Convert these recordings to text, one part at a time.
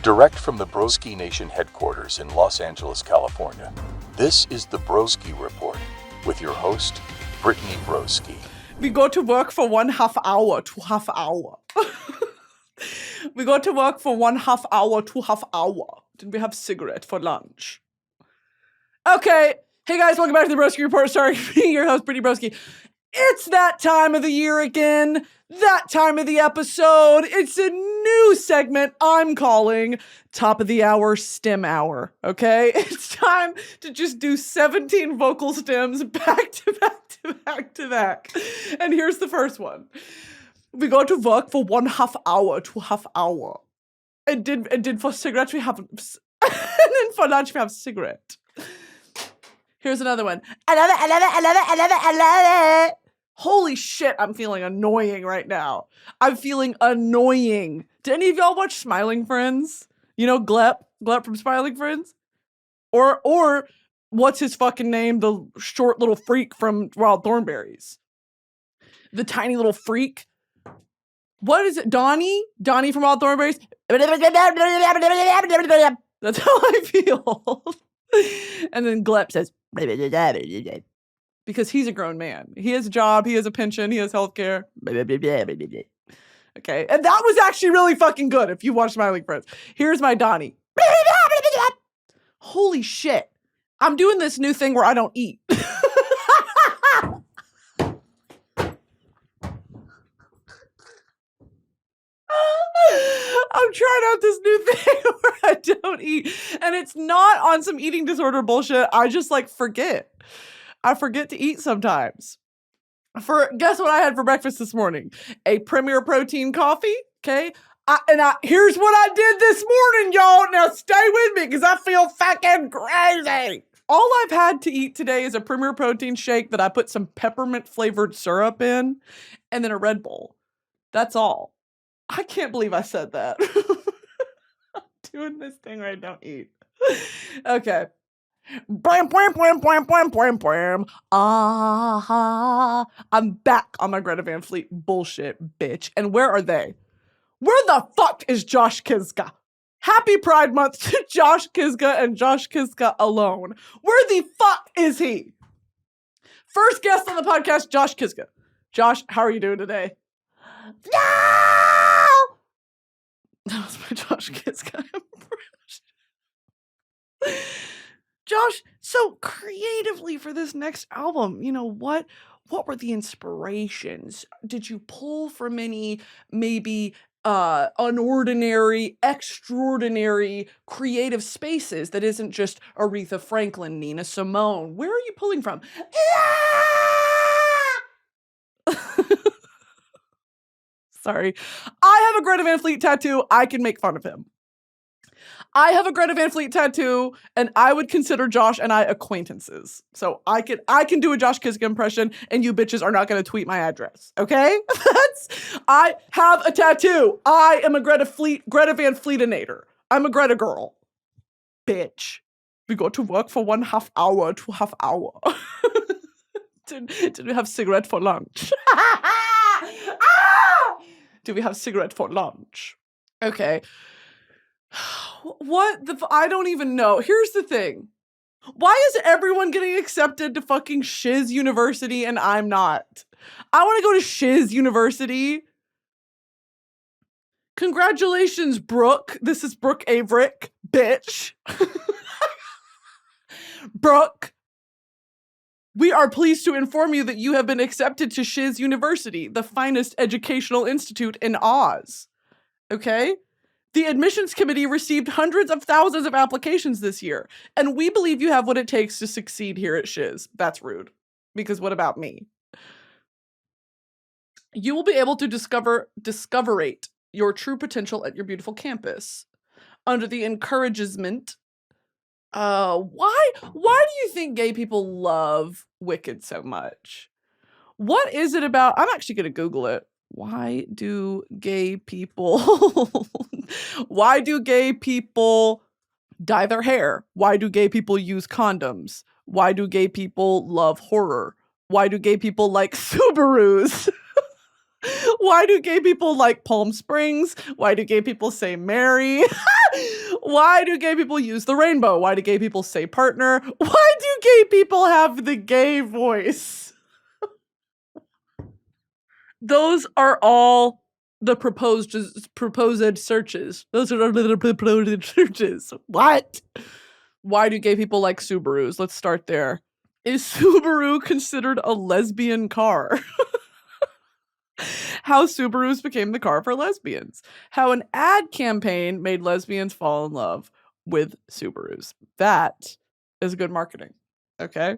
Direct from the Broski Nation headquarters in Los Angeles, California, this is the Broski Report with your host, Brittany Broski. We go to work for 1/2 hour, 2 hour. We go to work for 1/2 hour, 2 hour. Then we have cigarette for lunch. Okay. Hey guys, welcome back to the Broski Report. Sorry, being your host, Brittany Broski. It's that time of the year again. That time of the episode. It's a new segment I'm calling Top of the Hour Stim Hour. Okay? It's time to just do 17 vocal stems back to back to back to back. And here's the first one. We go to work for 1/2 hour, 2 hour. And then for cigarettes we have, and then for lunch we have cigarette. Here's another one. I love it, I love it, I love it, I love it, I love it. Holy shit, I'm feeling annoying right now. I'm feeling annoying. Did any of y'all watch Smiling Friends? You know Glep from Smiling Friends? Or what's his fucking name? The short little freak from Wild Thornberrys. The tiny little freak. What is it? Donnie? Donnie from Wild Thornberrys? That's how I feel. And then Glep says, because he's a grown man. He has a job, he has a pension, he has healthcare. Okay, and that was actually really fucking good if you watch Smiling Friends. Here's my Donnie. Holy shit. I'm doing this new thing where I don't eat. I'm trying out this new thing where I don't eat. And it's not on some eating disorder bullshit. I just forget. I forget to eat sometimes. Guess what I had for breakfast this morning? A Premier Protein coffee. Okay. Here's what I did this morning, y'all. Now stay with me because I feel fucking crazy. All I've had to eat today is a Premier Protein shake that I put some peppermint flavored syrup in and then a Red Bull. That's all. I can't believe I said that. I'm doing this thing where I don't eat. Okay. Blam, blam, blam, blam, blam, blam, blam. I'm back on my Greta Van Fleet bullshit, bitch. And where are they? Where the fuck is Josh Kiszka? Happy Pride Month to Josh Kiszka and Josh Kiszka alone. Where the fuck is he? First guest on the podcast, Josh Kiszka. Josh, how are you doing today? No! That was my Josh Kiszka impression. Josh, so creatively for this next album, you know, what were the inspirations? Did you pull from any maybe unordinary, extraordinary creative spaces that isn't just Aretha Franklin, Nina Simone? Where are you pulling from? Sorry. I have a Greta Van Fleet tattoo. I can make fun of him. I have a Greta Van Fleet tattoo, and I would consider Josh and I acquaintances. So I can do a Josh Kiszka impression, and you bitches are not going to tweet my address. Okay? I have a tattoo. I am a Greta Van Fleetinator. I'm a Greta girl. Bitch. We go to work for 1/2 hour, 2 hour. Did we have cigarette for lunch? Do we have cigarette for lunch? Okay. I don't even know. Here's the thing. Why is everyone getting accepted to fucking Shiz University and I'm not? I want to go to Shiz University. Congratulations, Brooke. This is Brooke Averick, bitch. Brooke. We are pleased to inform you that you have been accepted to Shiz University, the finest educational institute in Oz. Okay? The admissions committee received hundreds of thousands of applications this year, and we believe you have what it takes to succeed here at Shiz. That's rude, because what about me? You will be able to discoverate your true potential at your beautiful campus under the encouragement. Why do you think gay people love Wicked so much? What is it about? I'm actually going to Google it. Why do gay people dye their hair? Why do gay people use condoms? Why do gay people love horror? Why do gay people like Subarus? Why do gay people like Palm Springs? Why do gay people say Mary? Why do gay people use the rainbow? Why do gay people say partner? Why do gay people have the gay voice? Those are all the proposed searches. Those are the proposed searches. What? Why do gay people like Subarus? Let's start there. Is Subaru considered a lesbian car? How Subarus became the car for lesbians. How an ad campaign made lesbians fall in love with Subarus. That is good marketing. Okay?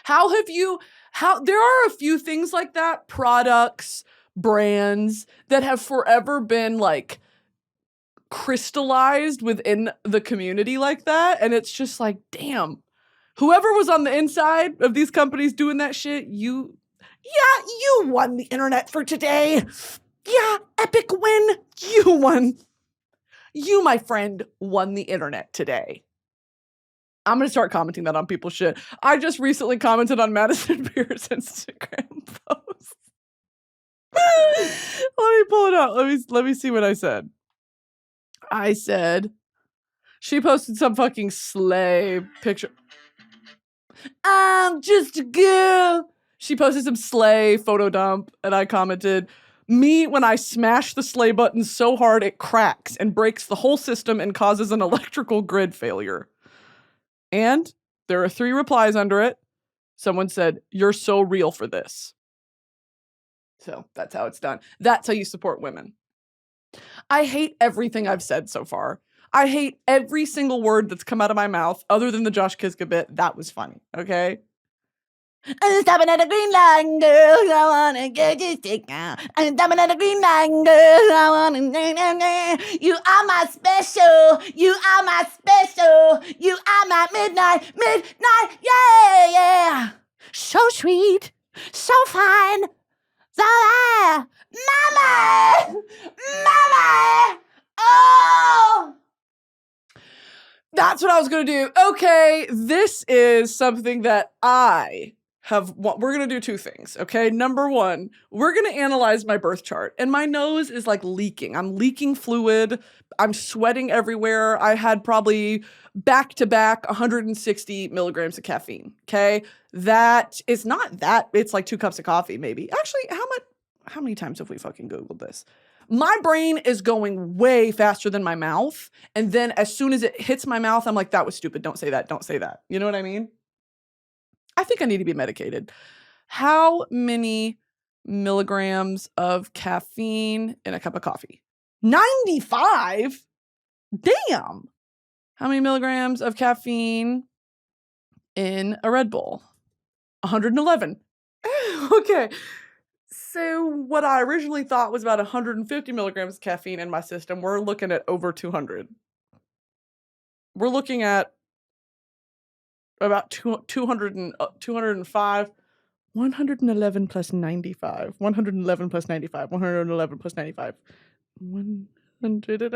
There are a few things like that, products, brands that have forever been like crystallized within the community like that. And it's just like, damn, whoever was on the inside of these companies doing that shit, you won the internet for today. Yeah, epic win. You won. You, my friend, won the internet today. I'm going to start commenting that on people's shit. I just recently commented on Madison Beer's Instagram post. Let me pull it out. Let me see what I said. I said, she posted some fucking sleigh picture. I'm just a girl. She posted some sleigh photo dump, and I commented, me when I smash the sleigh button so hard it cracks and breaks the whole system and causes an electrical grid failure. And there are 3 replies under it. Someone said, you're so real for this. So that's how it's done. That's how you support women. I hate everything I've said so far. I hate every single word that's come out of my mouth other than the Josh Kiszka bit. That was funny, okay? I'm stopping at a green line, girl. I wanna get you stick out. I'm stopping at a green line, girl. I wanna. You are my special. You are my special. You are my midnight. Yeah, yeah. So sweet, so fine, so there. Mama, mama. Oh. That's what I was gonna do. Okay, this is something that we're gonna do 2 things, okay? Number 1, we're gonna analyze my birth chart, and my nose is like leaking. I'm leaking fluid. I'm sweating everywhere. I had probably back-to-back 160 milligrams of caffeine, okay? That is not that, it's like 2 cups of coffee, maybe. Actually, how many times have we fucking Googled this? My brain is going way faster than my mouth. And then as soon as it hits my mouth, I'm like, that was stupid. Don't say that. Don't say that. You know what I mean? I think I need to be medicated. How many milligrams of caffeine in a cup of coffee? 95? Damn. How many milligrams of caffeine in a Red Bull? 111. Okay. So what I originally thought was about 150 milligrams of caffeine in my system, we're looking at over 200. We're looking at about 205, 111 plus 95, 111 plus 95, 111 plus 95, 100.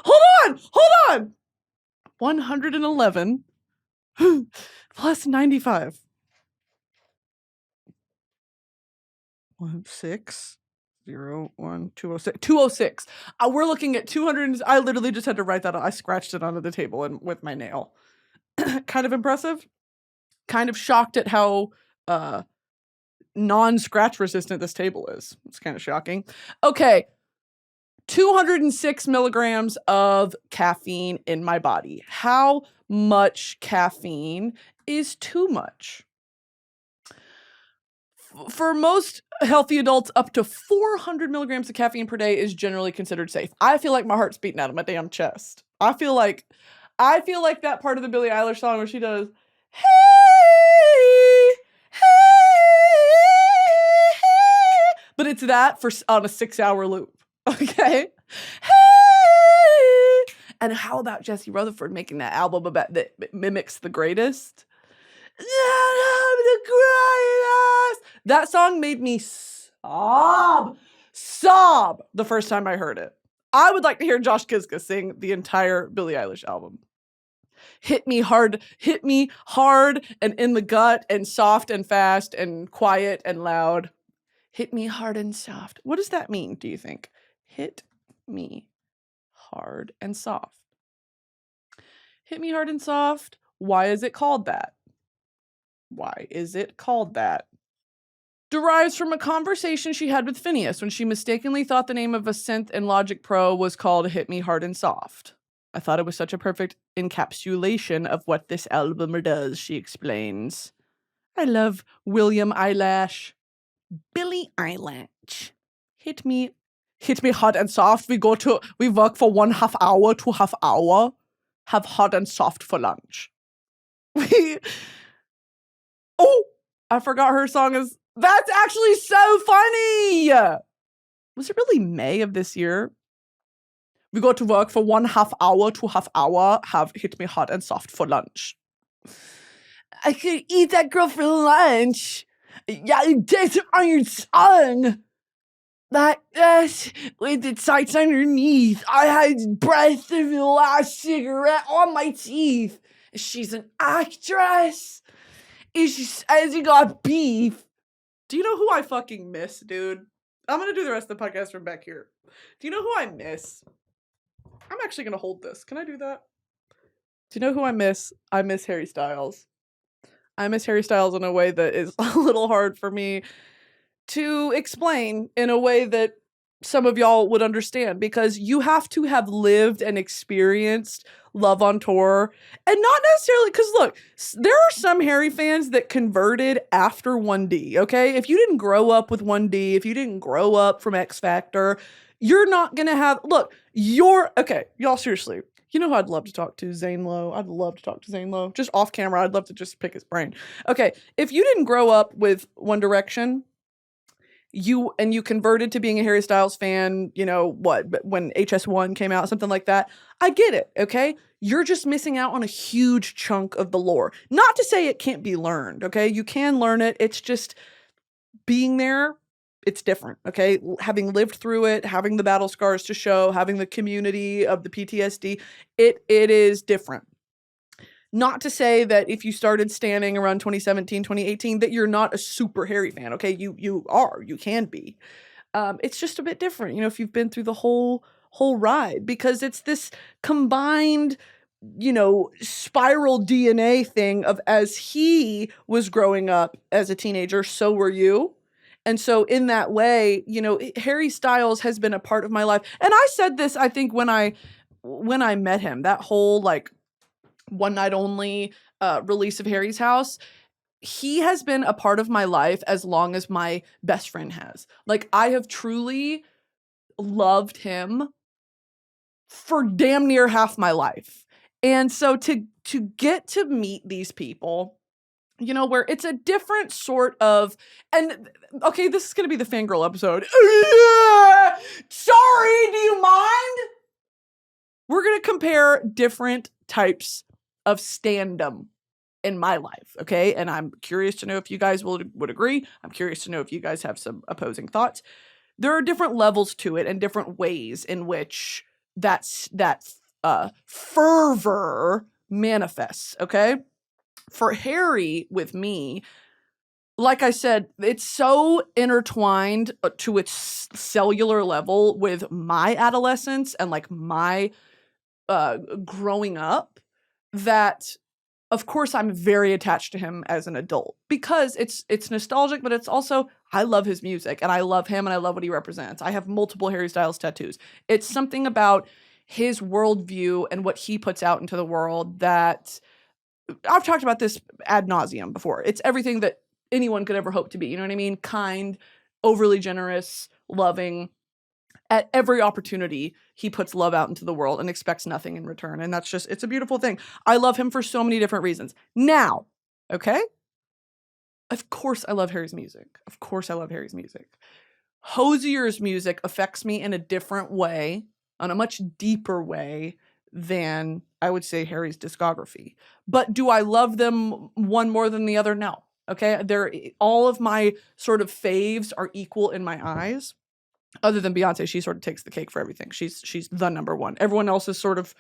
Hold on. 111 plus 95. 206. We're looking at 200. I literally just had to write that. I scratched it onto the table and with my nail. Kind of impressive. Kind of shocked at how non-scratch resistant this table is. It's kind of shocking. Okay. 206 milligrams of caffeine in my body. How much caffeine is too much? For most healthy adults, up to 400 milligrams of caffeine per day is generally considered safe. I feel like my heart's beating out of my damn chest. I feel like that part of the Billie Eilish song where she does, hey, hey, hey, but it's that on a 6-hour loop. Okay. Hey, and how about Jesse Rutherford making that album about that mimics The Greatest? That song made me sob the first time I heard it. I would like to hear Josh Kiszka sing the entire Billie Eilish album. hit me hard and in the gut and soft and fast and quiet and loud. Hit me hard and soft. What does that mean, do you think? Hit me hard and soft. Hit me hard and soft. Why is it called that? Why is it called that? Derives from a conversation she had with Phineas when she mistakenly thought the name of a synth in Logic Pro was called Hit Me Hard and Soft. I thought it was such a perfect encapsulation of what this album does, she explains. I love William Eilish. Billie Eilish. Hit me hot and soft. We work for 1/2 hour to half hour. Have hot and soft for lunch. Oh, I forgot her song is. That's actually so funny. Was it really May of this year? We go to work for 1/2 hour to half hour. Have hit me hot and soft for lunch. I could eat that girl for lunch. Yeah, you taste it on your tongue. That's with the sights underneath. I had breath of the last cigarette on my teeth. She's an actress. And she says you got beef. Do you know who I fucking miss, dude? I'm gonna do the rest of the podcast from back here. Do you know who I miss? I'm actually gonna hold this. Can I do that? Do you know who I miss? I miss Harry Styles. I miss Harry Styles in a way that is a little hard for me to explain in a way that some of y'all would understand, because you have to have lived and experienced Love on Tour, and not necessarily, because look, there are some Harry fans that converted after 1D, okay? If you didn't grow up with 1D, if you didn't grow up from X Factor, you're not gonna have, look, okay, y'all, seriously, you know who I'd love to talk to? Zane Lowe. I'd love to talk to Zane Lowe. Just off camera, I'd love to just pick his brain. Okay, if you didn't grow up with One Direction, you converted to being a Harry Styles fan, you know, when HS1 came out, something like that. I get it, okay? You're just missing out on a huge chunk of the lore. Not to say it can't be learned, okay? You can learn it. It's just being there, it's different, okay? Having lived through it, having the battle scars to show, having the community of the PTSD, it is different. Not to say that if you started standing around 2017, 2018, that you're not a super Harry fan, okay? You are, you can be. It's just a bit different, you know, if you've been through the whole ride, because it's this combined, you know, spiral DNA thing of, as he was growing up as a teenager, so were you. And so in that way, you know, Harry Styles has been a part of my life. And I said this, I think, when I met him, that whole like one night only release of Harry's House, he has been a part of my life as long as my best friend has. Like, I have truly loved him for damn near half my life. And so to get to meet these people, you know, where it's a different sort of, and okay, this is going to be the fangirl episode. Sorry, do you mind? We're going to compare different types of standom in my life, okay? And I'm curious to know if you guys would agree. I'm curious to know if you guys have some opposing thoughts. There are different levels to it and different ways in which that fervor manifests, okay? For Harry, with me, like I said, it's so intertwined to its cellular level with my adolescence and like my growing up, that of course I'm very attached to him as an adult, because it's nostalgic, but it's also, I love his music and I love him and I love what he represents. I have multiple Harry Styles tattoos. It's something about his worldview and what he puts out into the world that I've talked about this ad nauseum before. It's everything that anyone could ever hope to be. You know what I mean? Kind, overly generous, loving. At every opportunity, he puts love out into the world and expects nothing in return. And that's just, it's a beautiful thing. I love him for so many different reasons. Now, okay? Of course I love Harry's music. Of course I love Harry's music. Hozier's music affects me in a different way, on a much deeper way than I would say Harry's discography. But do I love them one more than the other? No. Okay? All of my sort of faves are equal in my eyes. Other than Beyonce, she sort of takes the cake for everything. She's the number one. Everyone else is sort of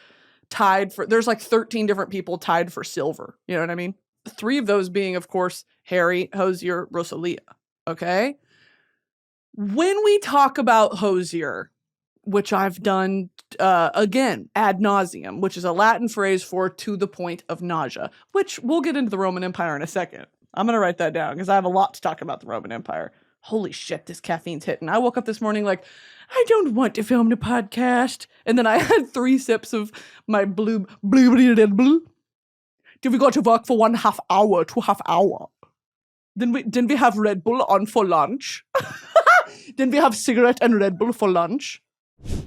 there's like 13 different people tied for silver. You know what I mean? 3 of those being, of course, Harry, Hozier, Rosalia. Okay? When we talk about Hozier, which I've done, again, ad nauseum, which is a Latin phrase for to the point of nausea, which we'll get into the Roman Empire in a second. I'm going to write that down because I have a lot to talk about the Roman Empire. Holy shit, this caffeine's hitting. I woke up this morning like, I don't want to film the podcast. And then I had 3 sips of my blue. Then we got to work for 1.5 hour, 2.5 hour. Then we have Red Bull on for lunch. Then we have cigarette and Red Bull for lunch.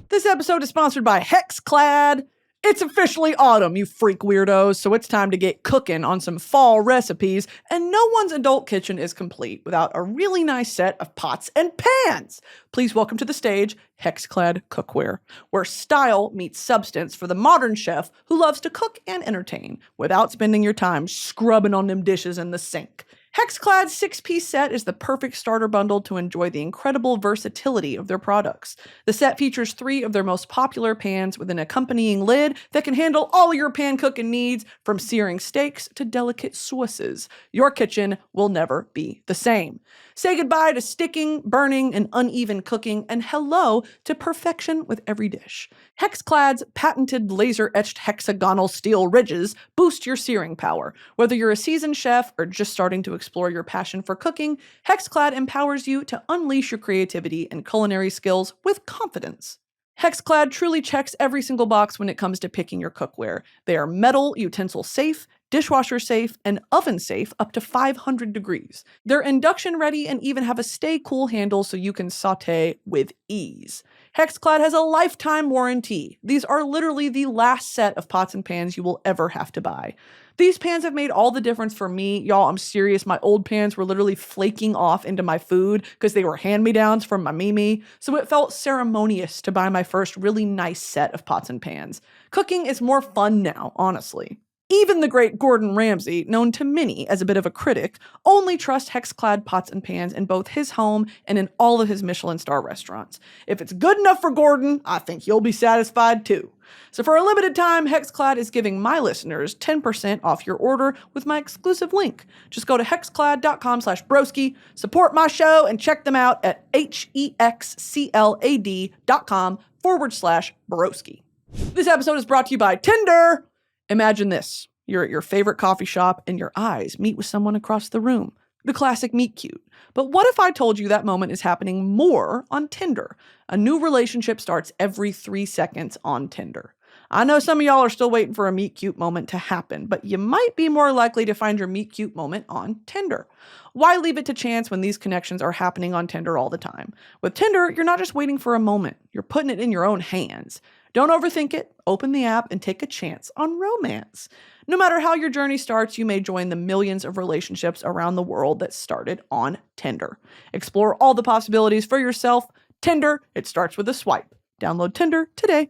This episode is sponsored by Hexclad. It's officially autumn, you freak weirdos, so it's time to get cooking on some fall recipes, and no one's adult kitchen is complete without a really nice set of pots and pans. Please welcome to the stage Hexclad Cookware, where style meets substance for the modern chef who loves to cook and entertain without spending your time scrubbing on them dishes in the sink. Hexclad's 6-piece set is the perfect starter bundle to enjoy the incredible versatility of their products. The set features 3 of their most popular pans with an accompanying lid that can handle all your pan cooking needs, from searing steaks to delicate sauces. Your kitchen will never be the same. Say goodbye to sticking, burning, and uneven cooking, and hello to perfection with every dish. Hexclad's patented laser-etched hexagonal steel ridges boost your searing power. Whether you're a seasoned chef or just starting to explore your passion for cooking, Hexclad empowers you to unleash your creativity and culinary skills with confidence. Hexclad truly checks every single box when it comes to picking your cookware. They are metal utensil safe, dishwasher safe, and oven safe up to 500 degrees. They're induction ready and even have a stay cool handle so you can saute with ease. Hexclad has a lifetime warranty. These are literally the last set of pots and pans you will ever have to buy. These pans have made all the difference for me. Y'all, I'm serious. My old pans were literally flaking off into my food because they were hand-me-downs from my Mimi. So it felt ceremonious to buy my first really nice set of pots and pans. Cooking is more fun now, honestly. Even the great Gordon Ramsay, known to many as a bit of a critic, only trusts Hexclad pots and pans in both his home and in all of his Michelin star restaurants. If it's good enough for Gordon, I think you'll be satisfied too. So for a limited time, Hexclad is giving my listeners 10% off your order with my exclusive link. Just go to hexclad.com/broski, support my show, and check them out at hexclad.com/broski. This episode is brought to you by Tinder. Imagine this. You're at your favorite coffee shop and your eyes meet with someone across the room. The classic meet cute. But what if I told you that moment is happening more on Tinder? A new relationship starts every 3 seconds on Tinder. I know some of y'all are still waiting for a meet cute moment to happen, but you might be more likely to find your meet cute moment on Tinder. Why leave it to chance when these connections are happening on Tinder all the time? With Tinder, you're not just waiting for a moment. You're putting it in your own hands. Don't overthink it. Open the app and take a chance on romance. No matter how your journey starts, you may join the millions of relationships around the world that started on Tinder. Explore all the possibilities for yourself. Tinder, it starts with a swipe. Download Tinder today.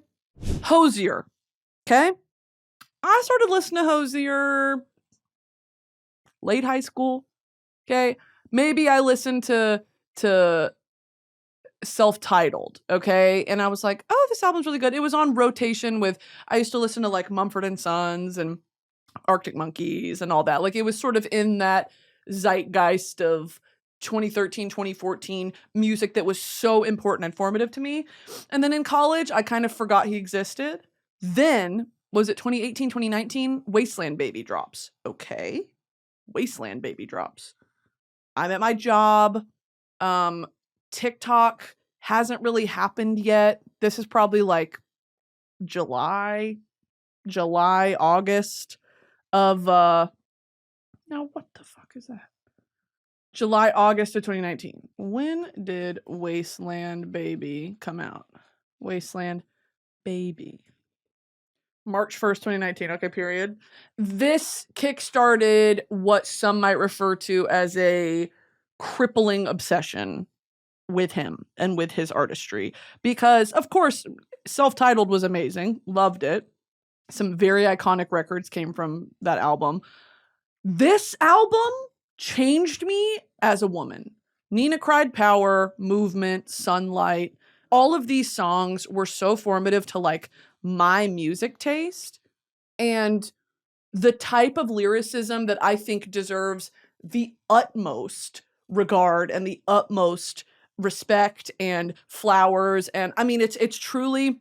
Hozier. Okay? I started listening to Hozier late high school. Okay? Maybe I listened to Self-Titled, okay? And I was like, oh, this album's really good. It was on rotation with, I used to listen to like Mumford & Sons and Arctic Monkeys and all that. Like it was sort of in that zeitgeist of 2013, 2014 music that was so important and formative to me. And then in college, I kind of forgot he existed. Then, was it 2018, 2019? Wasteland Baby drops. Okay. Wasteland Baby drops. I'm at my job. TikTok hasn't really happened yet. This is probably like July, August of, now what the fuck is that? July, August of 2019. When did Wasteland Baby come out? Wasteland Baby. March 1st, 2019. Okay, period. This kickstarted what some might refer to as a crippling obsession with him and with his artistry. Because, of course, Self-Titled was amazing. Loved it. Some very iconic records came from that album. This album changed me as a woman. Nina Cried Power, Movement, Sunlight. All of these songs were so formative to like my music taste and the type of lyricism that I think deserves the utmost regard and the utmost respect and flowers. And I mean, it's truly,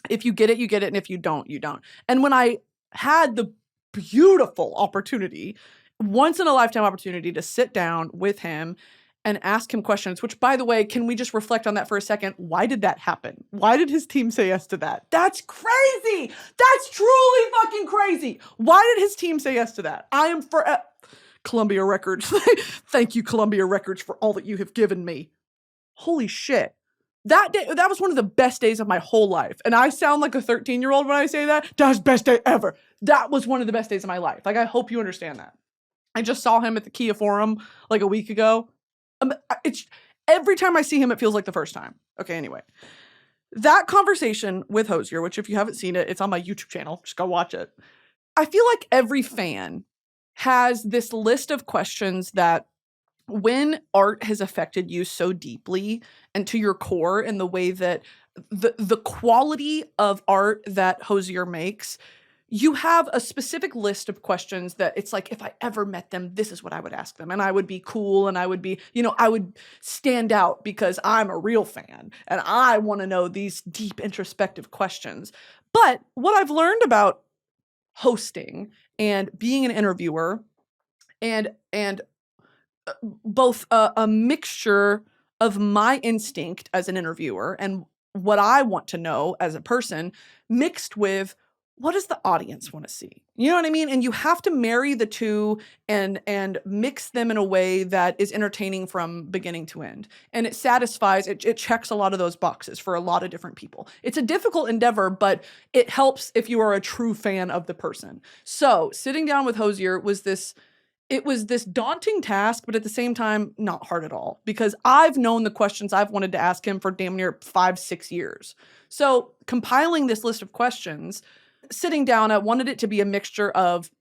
if you get it, you get it. And if you don't, you don't. And when I had the beautiful opportunity, once in a lifetime opportunity, to sit down with him and ask him questions, which, by the way, can we just reflect on that for a second? Why did that happen? Why did his team say yes to that? That's crazy. That's truly fucking crazy. Why did his team say yes to that? I am for Columbia Records. Thank you, Columbia Records, for all that you have given me. Holy shit. That day, that was one of the best days of my whole life. And I sound like a 13-year-old when I say that. That was the best day ever. That was one of the best days of my life. Like, I hope you understand that. I just saw him at the Kia Forum like a week ago. It's every time I see him, it feels like the first time. Okay, anyway. That conversation with Hozier, which if you haven't seen it, it's on my YouTube channel. Just go watch it. I feel like every fan has this list of questions that, when art has affected you so deeply and to your core, in the way that the quality of art that Hozier makes, you have a specific list of questions that it's like, if I ever met them, this is what I would ask them. And I would be cool, and I would be, I would stand out because I'm a real fan and I want to know these deep introspective questions. But what I've learned about hosting and being an interviewer, and both a mixture of my instinct as an interviewer and what I want to know as a person, mixed with what does the audience want to see? You know what I mean? And you have to marry the two and mix them in a way that is entertaining from beginning to end. And it satisfies, it checks a lot of those boxes for a lot of different people. It's a difficult endeavor, but it helps if you are a true fan of the person. So sitting down with Hozier was this daunting task, but at the same time, not hard at all, because I've known the questions I've wanted to ask him for damn near 5-6 years. So compiling this list of questions, sitting down, I wanted it to be a mixture of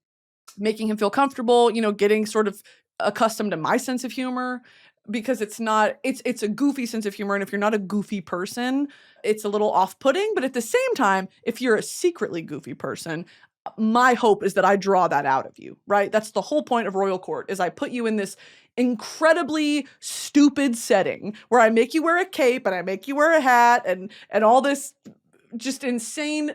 making him feel comfortable, getting sort of accustomed to my sense of humor, because it's a goofy sense of humor. And if you're not a goofy person, it's a little off-putting. But at the same time, if you're a secretly goofy person, my hope is that I draw that out of you, right? That's the whole point of Royal Court, is I put you in this incredibly stupid setting where I make you wear a cape and I make you wear a hat and all this just insane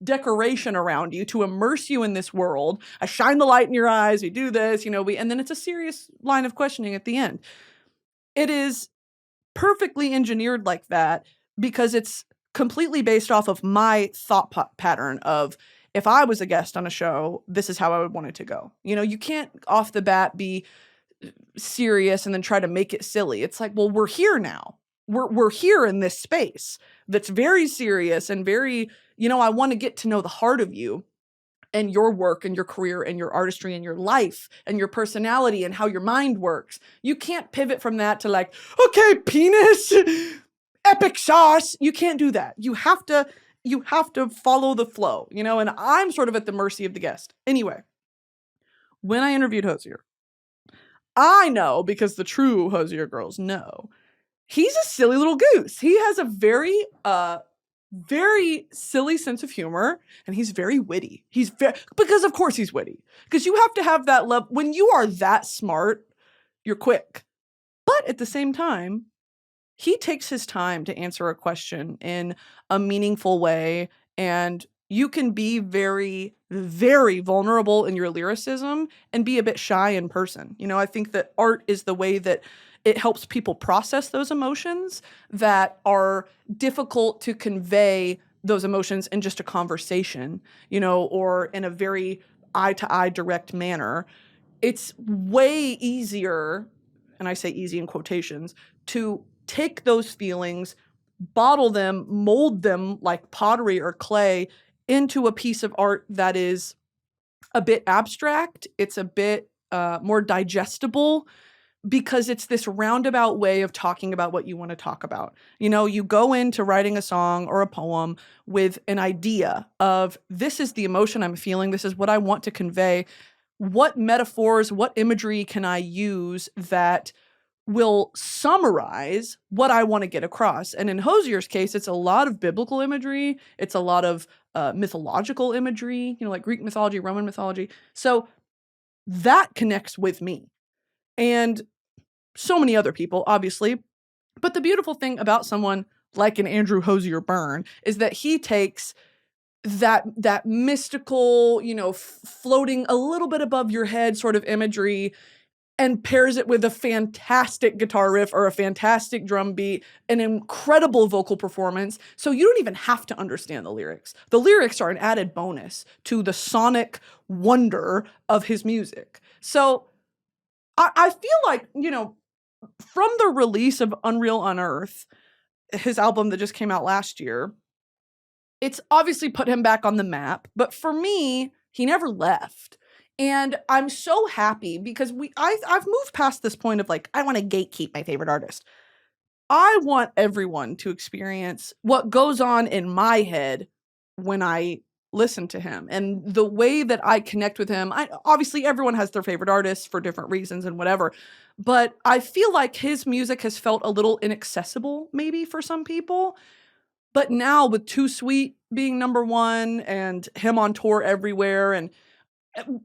decoration around you to immerse you in this world. I shine the light in your eyes. We do this, and then it's a serious line of questioning at the end. It is perfectly engineered like that because it's completely based off of my thought pattern of, if I was a guest on a show, this is how I would want it to go. You can't off the bat be serious and then try to make it silly. It's like, well, we're here now. We're here in this space that's very serious and very, I want to get to know the heart of you and your work and your career and your artistry and your life and your personality and how your mind works. You can't pivot from that to like, okay, penis, epic sauce. You can't do that. You have to follow the flow, and I'm sort of at the mercy of the guest. Anyway, when I interviewed Hozier, I know, because the true Hozier girls know, he's a silly little goose. He has a very, very silly sense of humor, and he's very witty. Because of course he's witty, because you have to have that level. When you are that smart, you're quick. But at the same time, he takes his time to answer a question in a meaningful way, and you can be very, very vulnerable in your lyricism and be a bit shy in person. I think that art is the way that it helps people process those emotions that are difficult to convey those emotions in just a conversation, or in a very eye-to-eye direct manner. It's way easier, and I say easy in quotations, to take those feelings, bottle them, mold them like pottery or clay into a piece of art that is a bit abstract. It's a bit more digestible, because it's this roundabout way of talking about what you want to talk about. You go into writing a song or a poem with an idea of, this is the emotion I'm feeling. This is what I want to convey. What metaphors, what imagery can I use that will summarize what I want to get across. And in Hozier's case, it's a lot of biblical imagery. It's a lot of mythological imagery, like Greek mythology, Roman mythology. So that connects with me and so many other people, obviously. But the beautiful thing about someone like an Andrew Hozier Byrne is that he takes that mystical, floating a little bit above your head sort of imagery and pairs it with a fantastic guitar riff or a fantastic drum beat, an incredible vocal performance. So you don't even have to understand the lyrics. The lyrics are an added bonus to the sonic wonder of his music. So I feel like, from the release of Unreal Unearth, his album that just came out last year, it's obviously put him back on the map. But for me, he never left. And I'm so happy because I've moved past this point of like, I want to gatekeep my favorite artist. I want everyone to experience what goes on in my head when I listen to him and the way that I connect with him. Obviously, everyone has their favorite artists for different reasons and whatever. But I feel like his music has felt a little inaccessible maybe for some people. But now with Too Sweet being number one and him on tour everywhere, and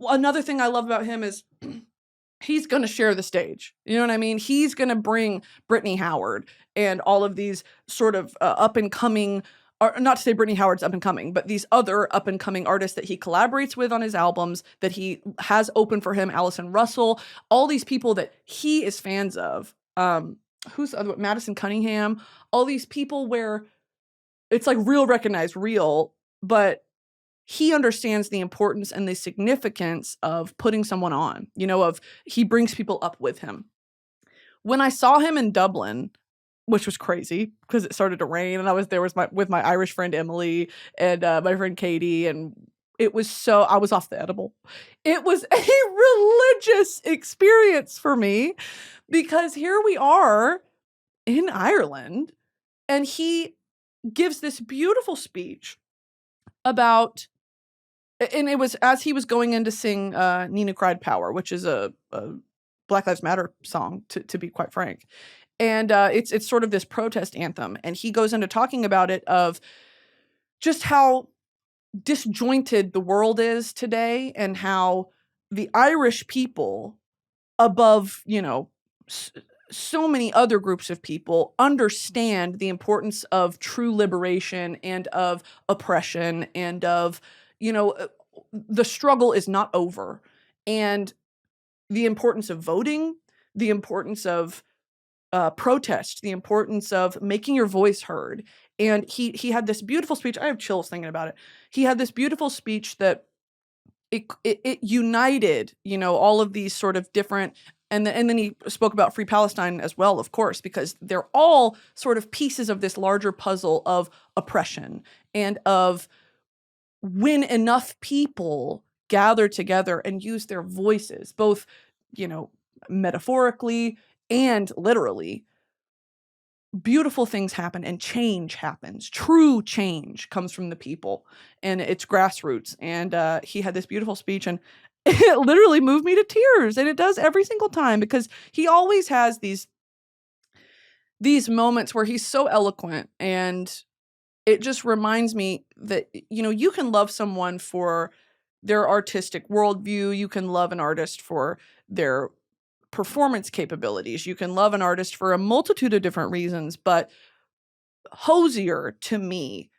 another thing I love about him is he's going to share the stage. You know what I mean? He's going to bring Brittany Howard and all of these sort of up and coming, or not to say Brittany Howard's up and coming, but these other up and coming artists that he collaborates with on his albums, that he has open for him, Allison Russell, all these people that he is fans of. Who's the other one? Madison Cunningham, all these people where it's like real recognize real, but he understands the importance and the significance of putting someone on, he brings people up with him. When I saw him in Dublin, which was crazy because it started to rain and I was there with my Irish friend Emily and my friend Katie, and I was off the edible. It was a religious experience for me because here we are in Ireland and he gives this beautiful speech about, and it was as he was going in to sing Nina Cried Power, which is a Black Lives Matter song, to be quite frank. And it's sort of this protest anthem. And he goes into talking about it of just how disjointed the world is today and how the Irish people, above, so many other groups of people, understand the importance of true liberation and of oppression and of, the struggle is not over. And the importance of voting, the importance of protest, the importance of making your voice heard. And he had this beautiful speech. I have chills thinking about it. He had this beautiful speech that it united, all of these sort of different, and then he spoke about Free Palestine as well, of course, because they're all sort of pieces of this larger puzzle of oppression and of when enough people gather together and use their voices, both, metaphorically and literally, beautiful things happen and change happens. True change comes from the people and it's grassroots. And he had this beautiful speech and it literally moved me to tears. And it does every single time because he always has these moments where he's so eloquent, and it just reminds me that, you can love someone for their artistic worldview. You can love an artist for their performance capabilities. You can love an artist for a multitude of different reasons, but Hozier, to me,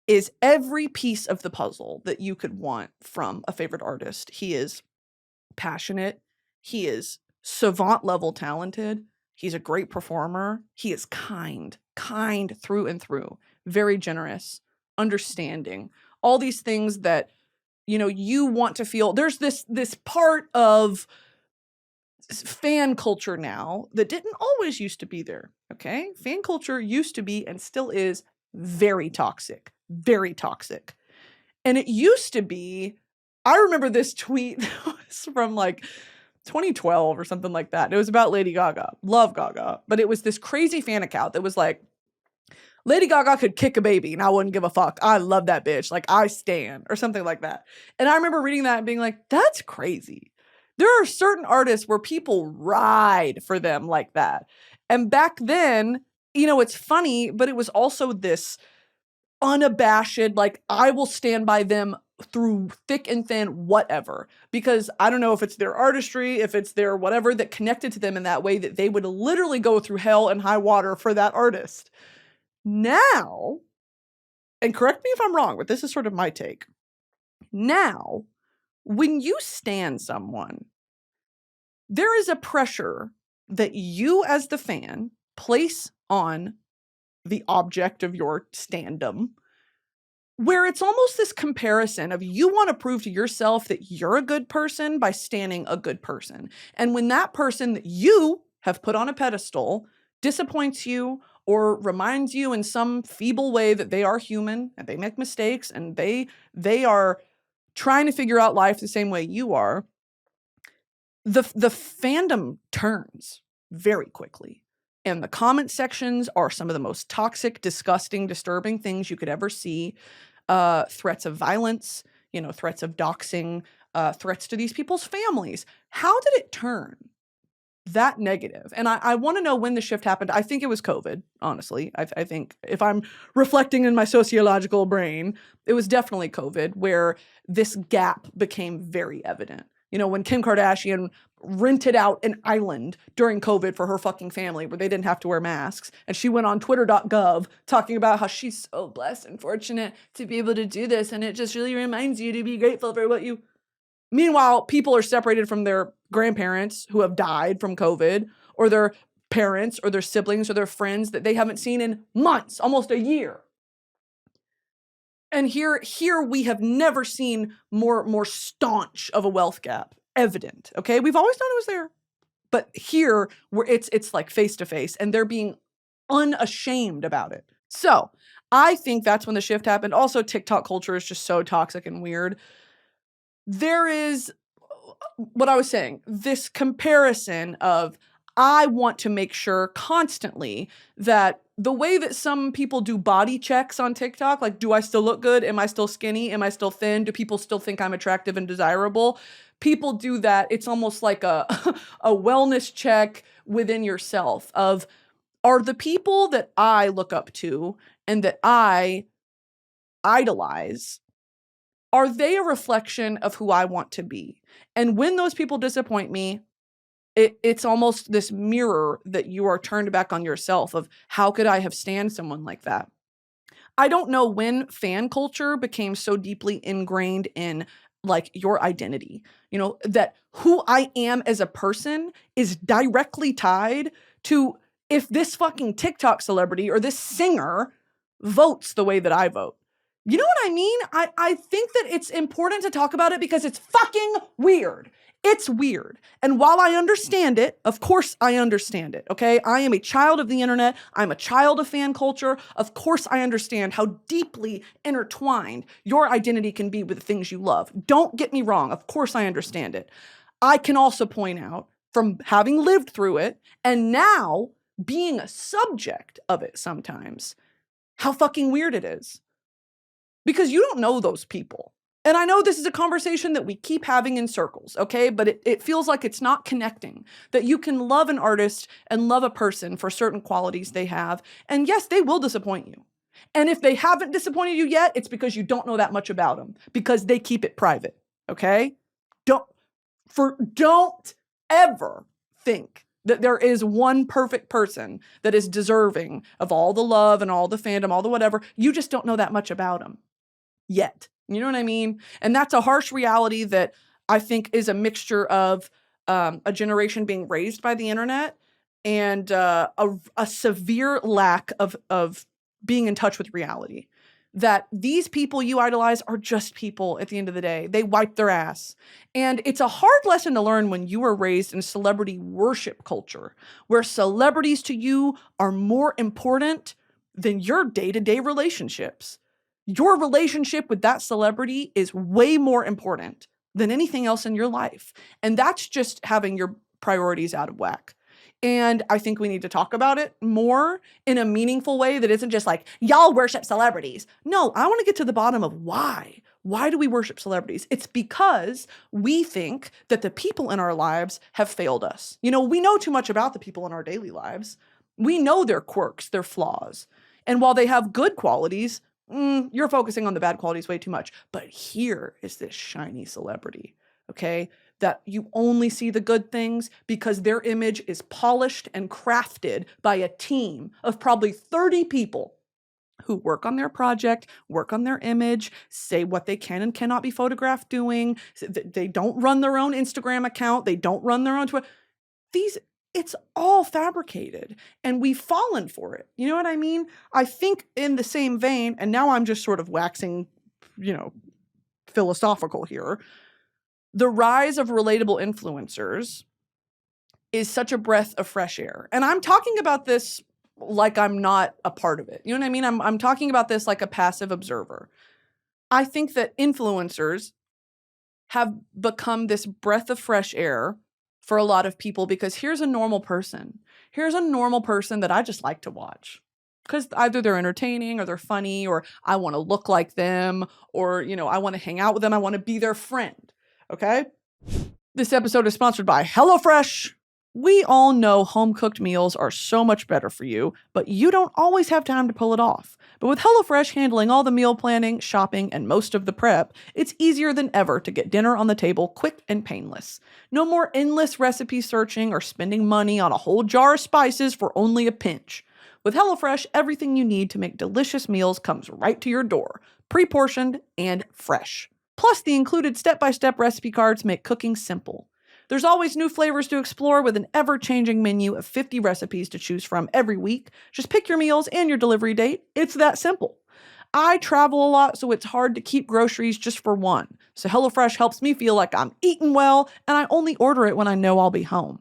is every piece of the puzzle that you could want from a favorite artist. He is passionate. He is savant level talented. He's a great performer. He is kind through and through, very generous, understanding, all these things that, you want to feel. There's this part of fan culture now that didn't always used to be there. Okay. Fan culture used to be and still is very toxic, very toxic. And it used to be, I remember this tweet that was from like 2012 or something like that. It was about Lady Gaga. Love Gaga. But it was this crazy fan account that was like, Lady Gaga could kick a baby and I wouldn't give a fuck. I love that bitch. Like, I stan, or something like that. And I remember reading that and being like, that's crazy. There are certain artists where people ride for them like that. And back then, it's funny, but it was also this unabashed, like, I will stand by them through thick and thin, whatever. Because I don't know if it's their artistry, if it's their whatever that connected to them in that way, that they would literally go through hell and high water for that artist. Now, and correct me if I'm wrong, but this is sort of my take. Now, when you stan someone, there is a pressure that you as the fan place on the object of your standum, where it's almost this comparison of you want to prove to yourself that you're a good person by standing a good person. And when that person that you have put on a pedestal disappoints you or reminds you in some feeble way that they are human and they make mistakes and they are trying to figure out life the same way you are, the fandom turns very quickly. And the comment sections are some of the most toxic, disgusting, disturbing things you could ever see. Threats of violence, threats of doxing, threats to these people's families. How did it turn that negative? And I want to know when the shift happened. I think it was COVID, honestly. I think if I'm reflecting in my sociological brain, it was definitely COVID where this gap became very evident. When Kim Kardashian rented out an island during COVID for her fucking family where they didn't have to wear masks. And she went on twitter.gov talking about how she's so blessed and fortunate to be able to do this. And it just really reminds you to be grateful for what you... Meanwhile, people are separated from their grandparents who have died from COVID, or their parents or their siblings or their friends that they haven't seen in months, almost a year. And here we have never seen more staunch of a wealth gap evident. Okay, we've always known it was there, but here where it's like face to face, and they're being unashamed about it. So I think that's when the shift happened. Also, TikTok culture is just so toxic and weird. There is what I was saying, this comparison of I want to make sure constantly that the way that some people do body checks on TikTok, like, do I still look good? Am I still skinny? Am I still thin? Do people still think I'm attractive and desirable? People do that. It's almost like a wellness check within yourself of, are the people that I look up to and that I idolize, are they a reflection of who I want to be? And when those people disappoint me, it's almost this mirror that you are turned back on yourself of, how could I have stand someone like that? I don't know when fan culture became so deeply ingrained in like your identity, that who I am as a person is directly tied to if this fucking TikTok celebrity or this singer votes the way that I vote. You know what I mean? I think that it's important to talk about it because it's fucking weird. It's weird. And while I understand it, of course I understand it, okay? I am a child of the internet. I'm a child of fan culture. Of course I understand how deeply intertwined your identity can be with the things you love. Don't get me wrong. Of course I understand it. I can also point out, from having lived through it and now being a subject of it sometimes, how fucking weird it is. Because you don't know those people. And I know this is a conversation that we keep having in circles, okay? But it feels like it's not connecting. That you can love an artist and love a person for certain qualities they have. And yes, they will disappoint you. And if they haven't disappointed you yet, it's because you don't know that much about them. Because they keep it private, okay? Don't ever think that there is one perfect person that is deserving of all the love and all the fandom, all the whatever. You just don't know that much about them yet. You know what I mean? And that's a harsh reality that I think is a mixture of a generation being raised by the internet and a severe lack of being in touch with reality. That these people you idolize are just people at the end of the day. They wipe their ass. And it's a hard lesson to learn when you were raised in celebrity worship culture, where celebrities to you are more important than your day-to-day relationships. Your relationship with that celebrity is way more important than anything else in your life. And that's just having your priorities out of whack. And I think we need to talk about it more in a meaningful way that isn't just like, y'all worship celebrities. No, I want to get to the bottom of why. Why do we worship celebrities? It's because we think that the people in our lives have failed us. We know too much about the people in our daily lives. We know their quirks, their flaws. And while they have good qualities, you're focusing on the bad qualities way too much. But here is this shiny celebrity, okay, that you only see the good things because their image is polished and crafted by a team of probably 30 people who work on their project, work on their image, say what they can and cannot be photographed doing. They don't run their own Instagram account. They don't run their own Twitter. It's all fabricated, and we've fallen for it. You know what I mean? I think in the same vein, and now I'm just sort of waxing, philosophical here. The rise of relatable influencers is such a breath of fresh air. And I'm talking about this like I'm not a part of it. You know what I mean? I'm talking about this like a passive observer. I think that influencers have become this breath of fresh air for a lot of people because here's a normal person. Here's a normal person that I just like to watch because either they're entertaining or they're funny or I want to look like them or, I want to hang out with them. I want to be their friend. Okay? This episode is sponsored by HelloFresh. We all know home-cooked meals are so much better for you, but you don't always have time to pull it off. But with HelloFresh handling all the meal planning, shopping, and most of the prep, it's easier than ever to get dinner on the table quick and painless. No more endless recipe searching or spending money on a whole jar of spices for only a pinch. With HelloFresh, everything you need to make delicious meals comes right to your door, pre-portioned and fresh. Plus, the included step-by-step recipe cards make cooking simple. There's always new flavors to explore with an ever-changing menu of 50 recipes to choose from every week. Just pick your meals and your delivery date. It's that simple. I travel a lot, so it's hard to keep groceries just for one. So HelloFresh helps me feel like I'm eating well, and I only order it when I know I'll be home.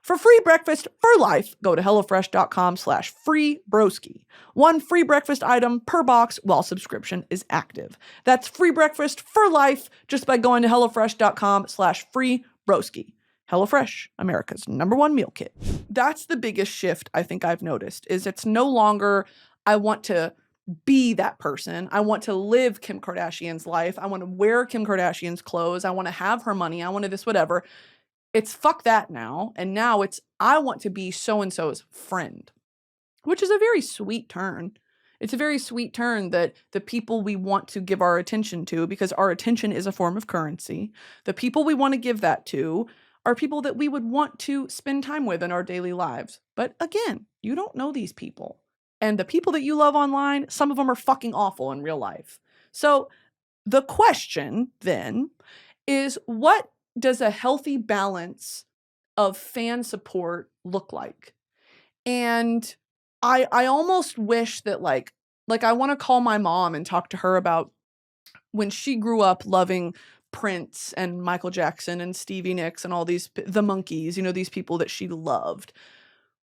For free breakfast for life, go to HelloFresh.com/freebroski. One free breakfast item per box while subscription is active. That's free breakfast for life just by going to HelloFresh.com/freebroski. HelloFresh, America's #1 meal kit. That's the biggest shift I think I've noticed, is it's no longer, I want to be that person. I want to live Kim Kardashian's life. I want to wear Kim Kardashian's clothes. I want to have her money. I want to this, whatever. It's fuck that now. And now it's, I want to be so-and-so's friend, which is a very sweet turn. It's a very sweet turn that the people we want to give our attention to, because our attention is a form of currency, the people we want to give that to are people that we would want to spend time with in our daily lives. But again, you don't know these people. And the people that you love online, some of them are fucking awful in real life. So the question then is, what does a healthy balance of fan support look like? And I almost wish that like I want to call my mom and talk to her about when she grew up loving Prince and Michael Jackson and Stevie Nicks and all these, the Monkees, these people that she loved.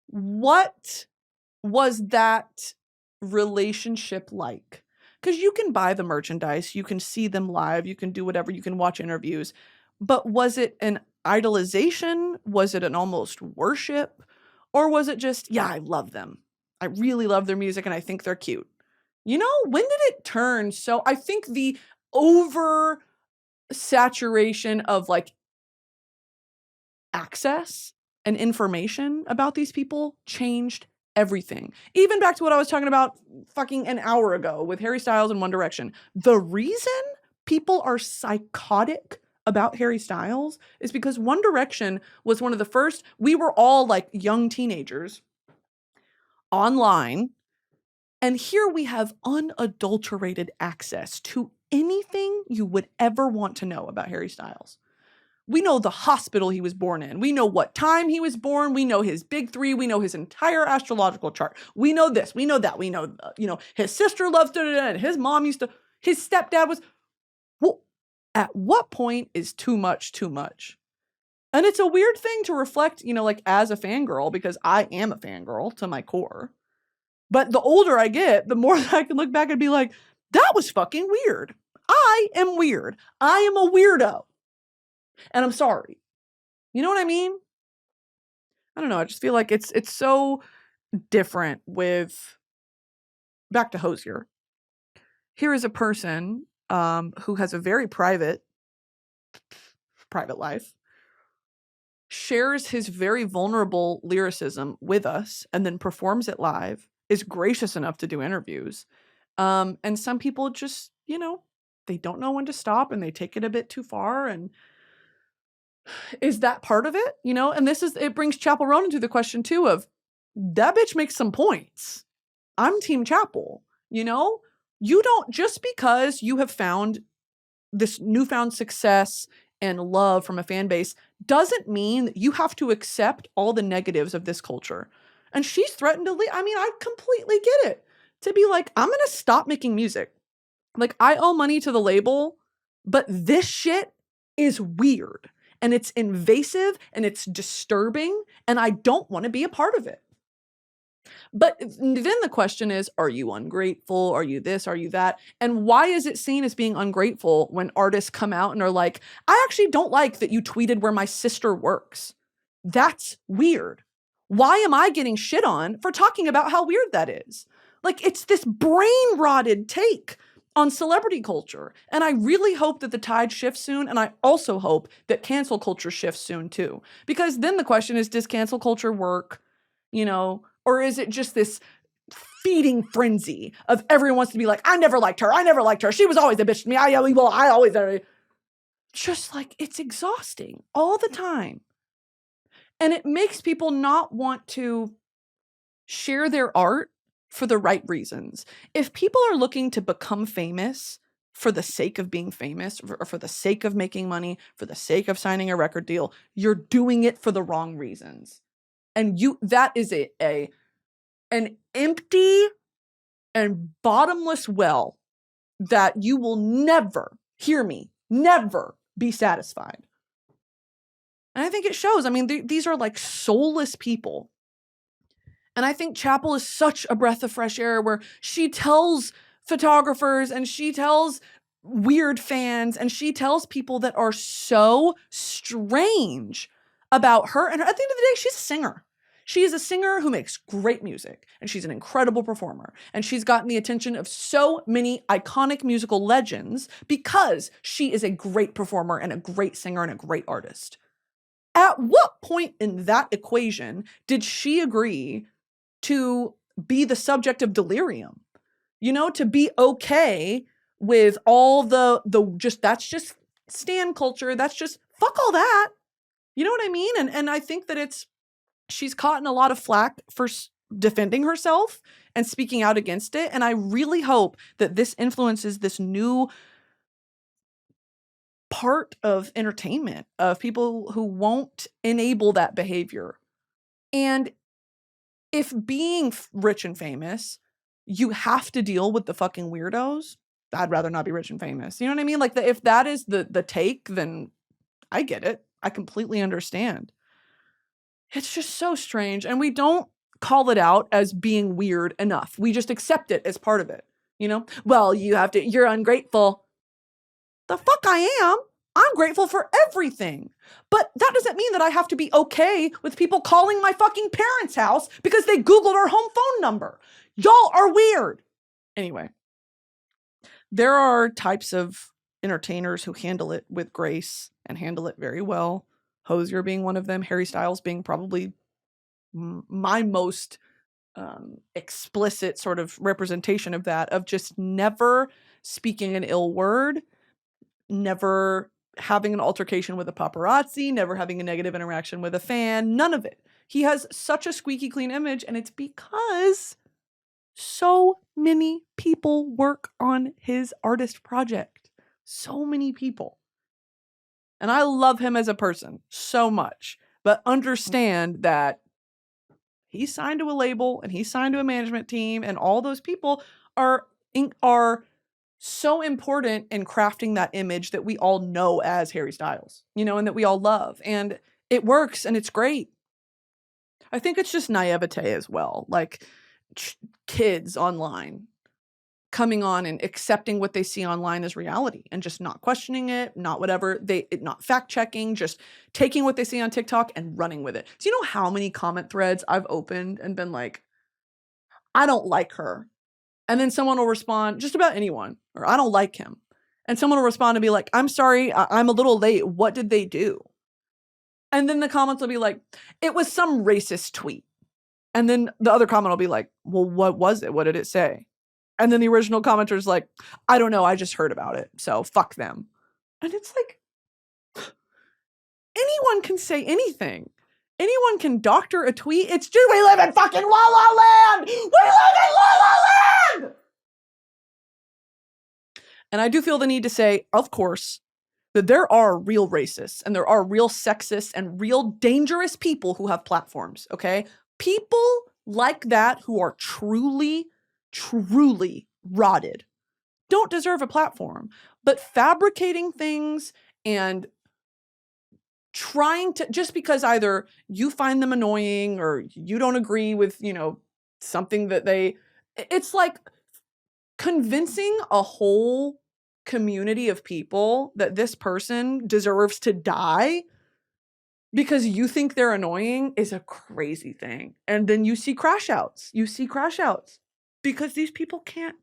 What was that relationship like? Because you can buy the merchandise, you can see them live, you can do whatever, you can watch interviews. But was it an idolization? Was it an almost worship? Or was it just, yeah, I love them. I really love their music and I think they're cute. When did it turn? So I think the over saturation of like access and information about these people changed everything. Even back to what I was talking about fucking an hour ago with Harry Styles and One Direction. The reason people are psychotic about Harry Styles is because One Direction was one of the first, we were all like young teenagers online, and here we have unadulterated access to anything you would ever want to know about Harry Styles. We know the hospital he was born in. We know what time he was born. We know his big three. We know his entire astrological chart. We know this. We know that. We know, his sister loves da-da-da, and his mom used to, his stepdad was, well, at what point is too much too much? And it's a weird thing to reflect, like as a fangirl, because I am a fangirl to my core. But the older I get, the more that I can look back and be like, that was fucking weird. I am weird. I am a weirdo. And I'm sorry. You know what I mean? I don't know. I just feel like it's so different with, back to Hozier. Here is a person, who has a very private life, shares his very vulnerable lyricism with us and then performs it live, is gracious enough to do interviews. And some people just, they don't know when to stop and they take it a bit too far. And is that part of it? And it brings Chappell Roan into the question too of, that bitch makes some points. I'm Team Chappell. You don't, just because you have found this newfound success and love from a fan base doesn't mean that you have to accept all the negatives of this culture. And she's threatened to leave. I mean, I completely get it. To be like, I'm going to stop making music. Like, I owe money to the label, but this shit is weird and it's invasive and it's disturbing and I don't want to be a part of it. But then the question is, are you ungrateful? Are you this? Are you that? And why is it seen as being ungrateful when artists come out and are like, I actually don't like that you tweeted where my sister works. That's weird. Why am I getting shit on for talking about how weird that is? Like, it's this brain-rotted take on celebrity culture. And I really hope that the tide shifts soon. And I also hope that cancel culture shifts soon too. Because then the question is, does cancel culture work? Or is it just this feeding frenzy of everyone wants to be like, I never liked her. She was always a bitch to me. I always. Just like, it's exhausting all the time. And it makes people not want to share their art for the right reasons. If people are looking to become famous for the sake of being famous, or for the sake of making money, for the sake of signing a record deal, you're doing it for the wrong reasons. And that is an empty and bottomless well that you will never, hear me, never be satisfied. And I think it shows. I mean, these are like soulless people. And I think Chappell is such a breath of fresh air where she tells photographers and she tells weird fans and she tells people that are so strange about her. And at the end of the day, she's a singer. She is a singer who makes great music, and she's an incredible performer. And she's gotten the attention of so many iconic musical legends because she is a great performer and a great singer and a great artist. At what point in that equation did she agree to be the subject of delirium? To be okay with all that's just stan culture. That's just fuck all that. You know what I mean? And I think that she's caught in a lot of flack for defending herself and speaking out against it. And I really hope that this influences this new part of entertainment of people who won't enable that behavior. And if being rich and famous, you have to deal with the fucking weirdos, I'd rather not be rich and famous. You know what I mean? Like, if that is the take, then I get it. I completely understand. It's just so strange. And we don't call it out as being weird enough. We just accept it as part of it. Well, you're ungrateful. The fuck I am. I'm grateful for everything. But that doesn't mean that I have to be okay with people calling my fucking parents' house because they Googled our home phone number. Y'all are weird. Anyway, there are types of entertainers who handle it with grace and handle it very well. Hozier being one of them, harrystyles being probably my most explicit sort of representation of that, of just never speaking an ill word, never having an altercation with a paparazzi, never having a negative interaction with a fan, none of it. He has such a squeaky clean image, and it's because so many people work on his artist project. So many people. And I love him as a person so much, but understand that he's signed to a label and he's signed to a management team, and all those people are so important in crafting that image that we all know as harrystyles, and that we all love. And it works and it's great. I think it's just naivete as well. Like kids online coming on and accepting what they see online as reality and just not questioning it, not whatever, not fact checking, just taking what they see on TikTok and running with it. Do you know how many comment threads I've opened and been like, I don't like her. And then someone will respond, just about anyone, or I don't like him. And someone will respond and be like, I'm sorry, I'm a little late. What did they do? And then the comments will be like, it was some racist tweet. And then the other comment will be like, well, what was it? What did it say? And then the original commenter is like, I don't know. I just heard about it. So fuck them. And it's like, anyone can say anything. Anyone can doctor a tweet. It's just, we live in fucking La La Land. We live in La La Land. And I do feel the need to say, of course, that there are real racists and there are real sexists and real dangerous people who have platforms, okay? People like that who are truly, truly rotted don't deserve a platform. But fabricating things and trying to, just because either you find them annoying or you don't agree with, something that it's like convincing a whole community of people that this person deserves to die because you think they're annoying is a crazy thing. And then you see crash outs. Because these people can't.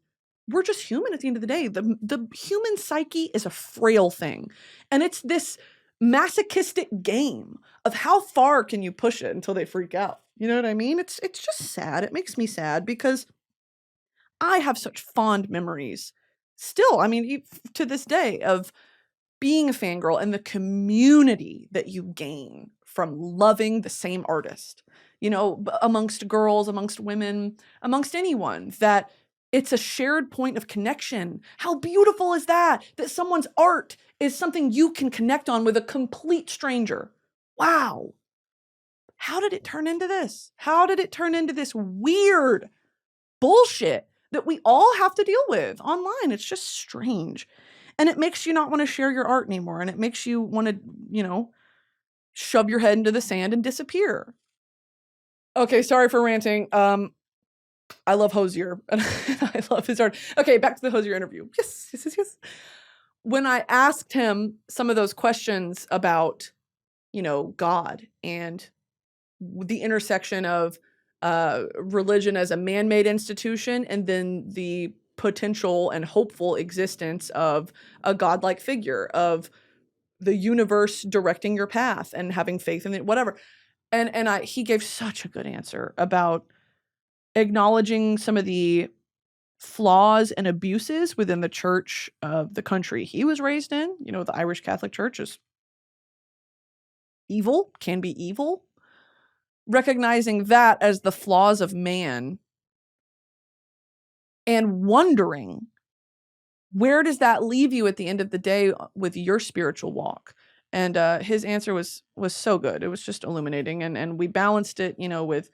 We're just human at the end of the day. The human psyche is a frail thing. And it's this masochistic game of how far can you push it until they freak out. You know what I mean? It's just sad. It makes me sad because I have such fond memories still, to this day, of being a fangirl and the community that you gain from loving the same artist, amongst girls, amongst women, amongst anyone, that it's a shared point of connection. How beautiful is that? That someone's art is something you can connect on with a complete stranger. Wow. How did it turn into this? How did it turn into this weird bullshit that we all have to deal with online? It's just strange. And it makes you not want to share your art anymore. And it makes you want to, shove your head into the sand and disappear. Okay, sorry for ranting. I love Hozier and I love his art. Okay, back to the Hozier interview. Yes. When I asked him some of those questions about, God and the intersection of religion as a man-made institution and then the potential and hopeful existence of a godlike figure, of the universe directing your path and having faith in it, whatever. And he gave such a good answer about acknowledging some of the flaws and abuses within the church of the country he was raised in. The Irish Catholic Church is evil, can be evil. Recognizing that as the flaws of man and wondering, where does that leave you at the end of the day with your spiritual walk? And his answer was so good. It was just illuminating. And we balanced it, with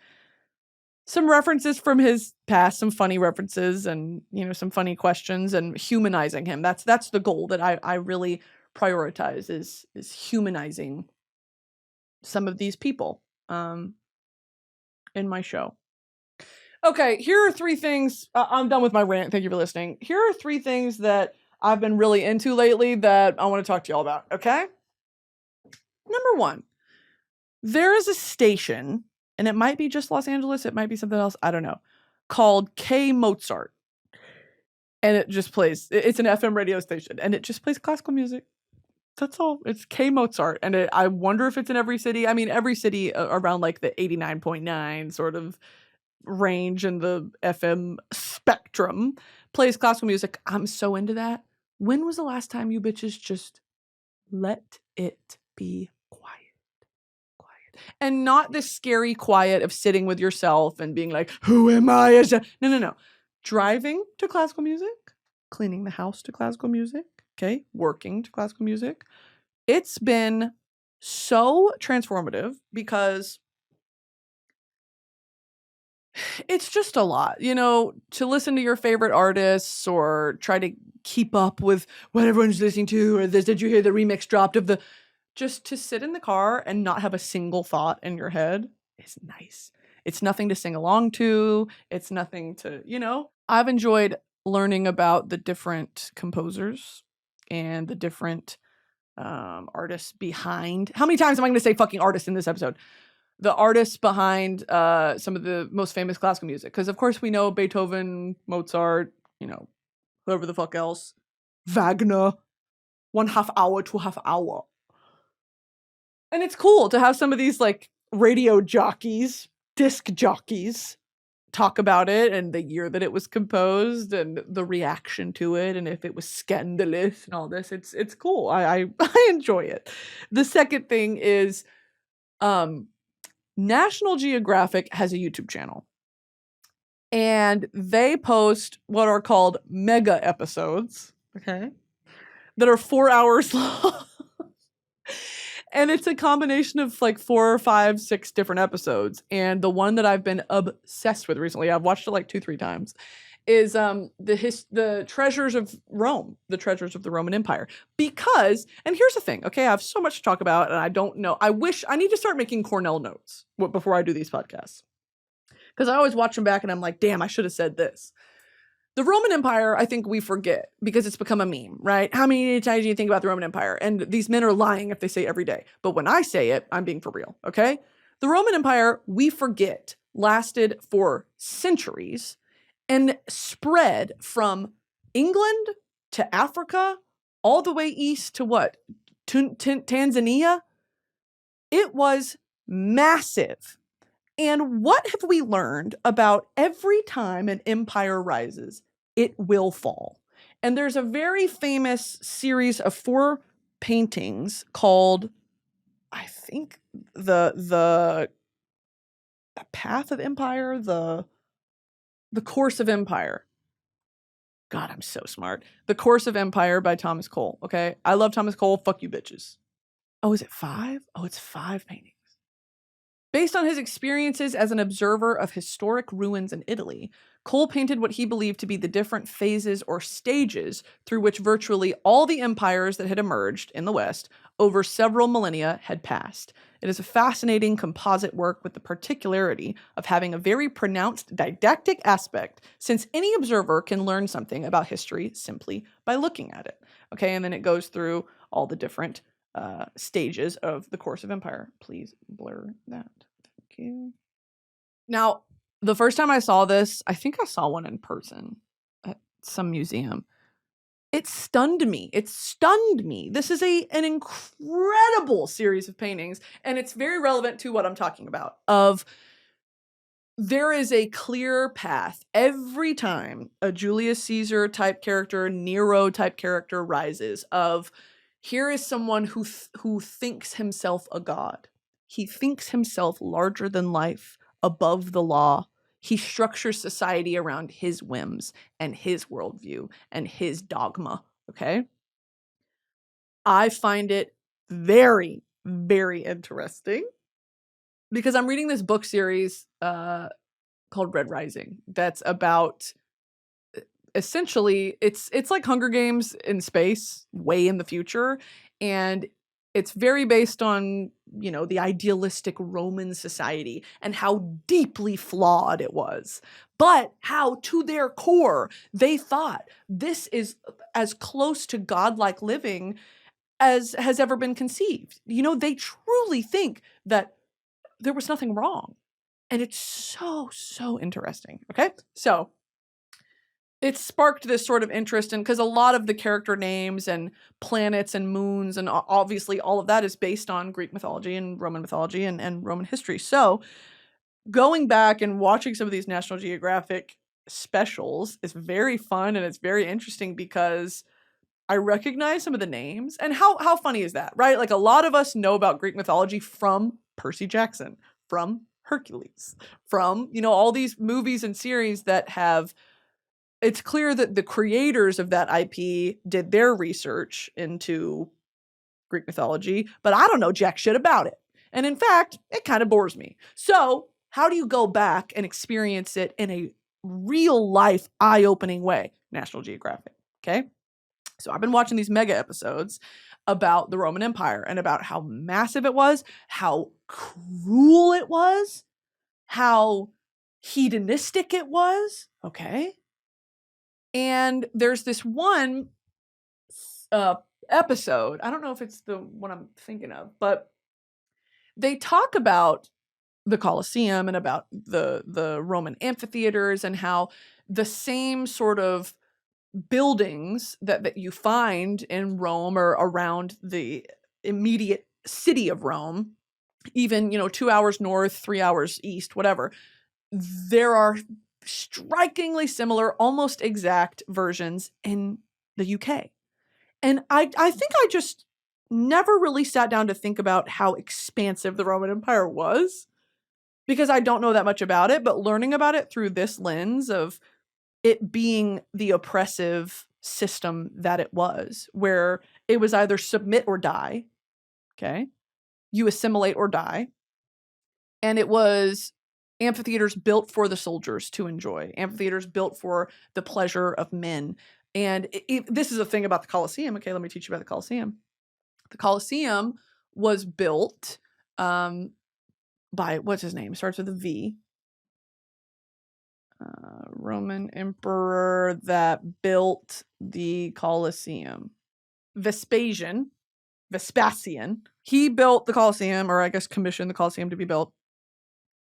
some references from his past, some funny references and, some funny questions and humanizing him. That's the goal that I really prioritize is humanizing some of these people in my show. Okay, here are 3 things. I'm done with my rant. Thank you for listening. Here are 3 things that I've been really into lately that I want to talk to y'all about, okay? Number 1, there is a station, and it might be just Los Angeles, it might be something else, I don't know, called K Mozart. And it just plays, it's an FM radio station, and it just plays classical music. That's all. It's K Mozart. And I wonder if it's in every city. Every city around like the 89.9 sort of range in the FM spectrum plays classical music. I'm so into that. When was the last time you bitches just let it be quiet? And not the scary quiet of sitting with yourself and being like, who am I? No. Driving to classical music, cleaning the house to classical music, okay, working to classical music. It's been so transformative because it's just a lot, to listen to your favorite artists or try to keep up with what everyone's listening to, or did you hear the remix dropped of just to sit in the car and not have a single thought in your head is nice. It's nothing to sing along to. It's nothing to, I've enjoyed learning about the different composers and the different artists behind. How many times am I going to say fucking artists in this episode? The artists behind some of the most famous classical music. Because, of course, we know Beethoven, Mozart, whoever the fuck else. Wagner, 1/2 hour to half hour. And it's cool to have some of these like radio jockeys, disc jockeys, talk about it and the year that it was composed and the reaction to it and if it was scandalous and all this. It's cool. I I enjoy it. The second thing is National Geographic has a YouTube channel. And they post what are called mega episodes, okay, that are 4 hours long. And it's a combination of like 4 or 5, 6 different episodes. And the one that I've been obsessed with recently, I've watched it like 2-3 times, is the treasures of Rome, the treasures of the Roman Empire. Because, and here's the thing, okay, I have so much to talk about and I don't know. I need to start making Cornell notes before I do these podcasts. Because I always watch them back and I'm like, damn, I should have said this. The Roman Empire, I think we forget because it's become a meme, right? How many times do you think about the Roman Empire? And these men are lying if they say every day. But when I say it, I'm being for real, okay? The Roman Empire, we forget, lasted for centuries and spread from England to Africa, all the way east to what? Tanzania? It was massive. And what have we learned about every time an empire rises, it will fall? And there's a very famous series of 4 paintings called, I think, the Path of Empire, the Course of Empire. God, I'm so smart. The Course of Empire by Thomas Cole, okay? I love Thomas Cole. Fuck you, bitches. Oh, is it 5? Oh, it's 5 paintings. Based on his experiences as an observer of historic ruins in Italy, Cole painted what he believed to be the different phases or stages through which virtually all the empires that had emerged in the West over several millennia had passed. It is a fascinating composite work with the particularity of having a very pronounced didactic aspect, since any observer can learn something about history simply by looking at it. Okay, and then it goes through all the different stages of the Course of Empire. Please blur that. Thank you. Now, the first time I saw this, I think I saw one in person at some museum. It stunned me. It stunned me. This is an incredible series of paintings, and it's very relevant to what I'm talking about. There is a clear path every time a Julius Caesar type character, Nero type character rises of here is someone who thinks himself a god. He thinks himself larger than life, above the law. He structures society around his whims and his worldview and his dogma, okay? I find it very, very interesting because I'm reading this book series called Red Rising that's about essentially it's like Hunger Games in space, way in the future, and it's very based on, you know, the idealistic Roman society and how deeply flawed it was, but how to their core they thought this is as close to godlike living as has ever been conceived. You know, they truly think that there was nothing wrong. And it's so interesting. Okay, so it sparked this sort of interest in, because a lot of the character names and planets and moons and obviously all of that is based on Greek mythology and Roman mythology and Roman history. So going back and watching some of these National Geographic specials is very fun and it's very interesting because I recognize some of the names. And how funny is that, right? Like a lot of us know about Greek mythology from Percy Jackson, from Hercules, from, you know, all these movies and series that have, it's clear that the creators of that IP did their research into Greek mythology, but I don't know jack shit about it. And in fact, it kind of bores me. So how do you go back and experience it in a real life, eye-opening way? National Geographic, okay? So I've been watching these mega episodes about the Roman Empire and about how massive it was, how cruel it was, how hedonistic it was, okay? And there's this one episode, I don't know if it's the one I'm thinking of, but they talk about the Colosseum and about the Roman amphitheaters and how the same sort of buildings that you find in Rome or around the immediate city of Rome, even, 2 hours north, 3 hours east, whatever, there are strikingly similar, almost exact versions in the UK. And I think I just never really sat down to think about how expansive the Roman Empire was, because I don't know that much about it, but learning about it through this lens of it being the oppressive system that it was, where it was either submit or die, okay? You assimilate or die. And it was amphitheaters built for the soldiers to enjoy, amphitheaters built for the pleasure of men. And this is a thing about the Colosseum. Okay, let me teach you about the Colosseum. The Colosseum was built by, what's his name? Starts with a V. Roman emperor that built the Colosseum. Vespasian. He built the Colosseum, or I guess commissioned the Colosseum to be built.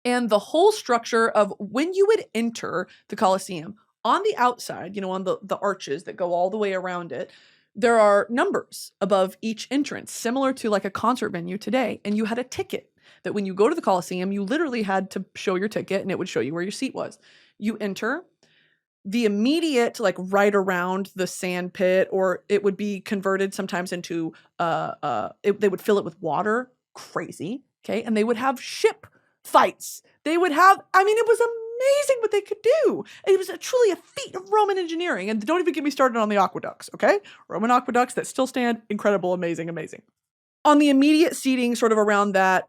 And the whole structure of when you would enter the Colosseum, on the outside, on the arches that go all the way around it, there are numbers above each entrance, similar to like a concert venue today. And you had a ticket that when you go to the Colosseum, you literally had to show your ticket and it would show you where your seat was. You enter. The immediate, like right around the sand pit, or it would be converted sometimes into, they would fill it with water. Crazy. Okay. And they would have ship fights. They would have, it was amazing what they could do. It was truly a feat of Roman engineering. And don't even get me started on the aqueducts, okay? Roman aqueducts that still stand, incredible, amazing, amazing. On the immediate seating sort of around that,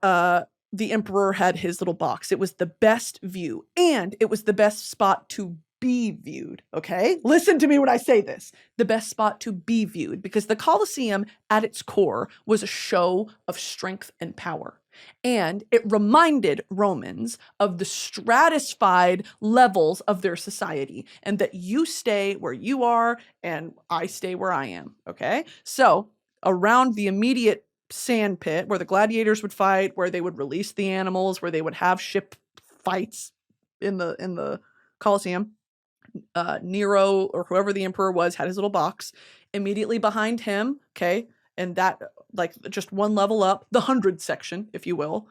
the emperor had his little box. It was the best view, and it was the best spot to be viewed, okay? Listen to me when I say this. The best spot to be viewed, because the Colosseum at its core was a show of strength and power. And it reminded Romans of the stratified levels of their society, and that you stay where you are and I stay where I am, okay? So around the immediate sand pit where the gladiators would fight, where they would release the animals, where they would have ship fights in the Colosseum, Nero or whoever the emperor was had his little box. Immediately behind him, okay, and that, like, just one level up, the 100 section, if you will,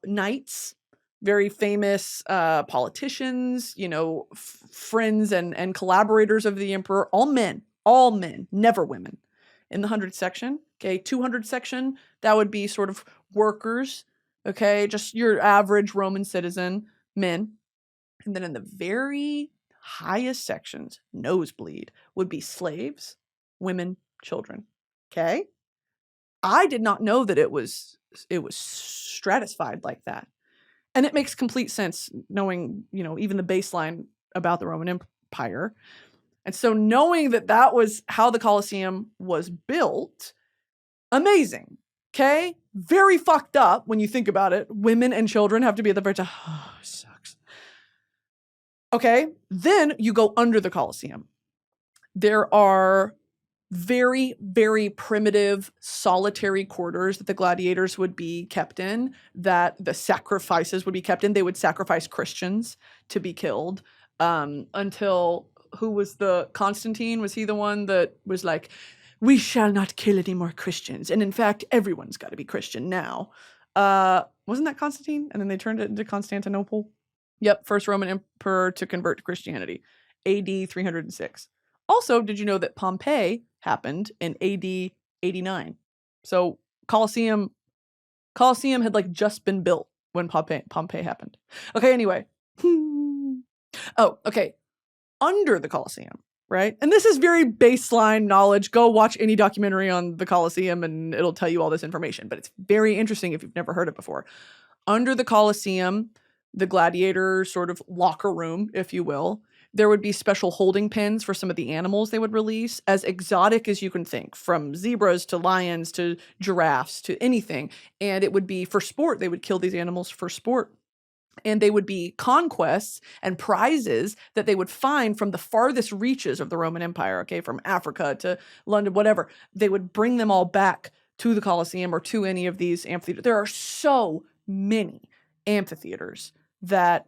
knights, very famous politicians, friends and collaborators of the emperor, all men, never women. In the 100 section, okay, 200 section, that would be sort of workers, okay, just your average Roman citizen, men. And then in the very highest sections, nosebleed, would be slaves, women, children, okay? I did not know that it was stratified like that. And it makes complete sense knowing, even the baseline about the Roman Empire. And so knowing that was how the Colosseum was built, amazing, okay? Very fucked up when you think about it. Women and children have to be at the very top. Oh, sucks. Okay, then you go under the Colosseum. There are very, very primitive solitary quarters that the gladiators would be kept in, that the sacrifices would be kept in. They would sacrifice Christians to be killed until, who was the Constantine? Was he the one that was like, we shall not kill any more Christians. And in fact, everyone's got to be Christian now. Wasn't that Constantine? And then they turned it into Constantinople. Yep, first Roman emperor to convert to Christianity, AD 306. Also, did you know that Pompeii happened in AD 89? So Colosseum had like just been built when Pompeii happened. Okay, anyway. Oh, okay. Under the Colosseum, right? And this is very baseline knowledge. Go watch any documentary on the Colosseum and it'll tell you all this information. But it's very interesting if you've never heard it before. Under the Colosseum, the gladiator sort of locker room, if you will, there would be special holding pens for some of the animals they would release, as exotic as you can think, from zebras to lions to giraffes to anything. And it would be for sport. They would kill these animals for sport. And they would be conquests and prizes that they would find from the farthest reaches of the Roman Empire, okay, from Africa to London, whatever. They would bring them all back to the Colosseum or to any of these amphitheaters. There are so many amphitheaters that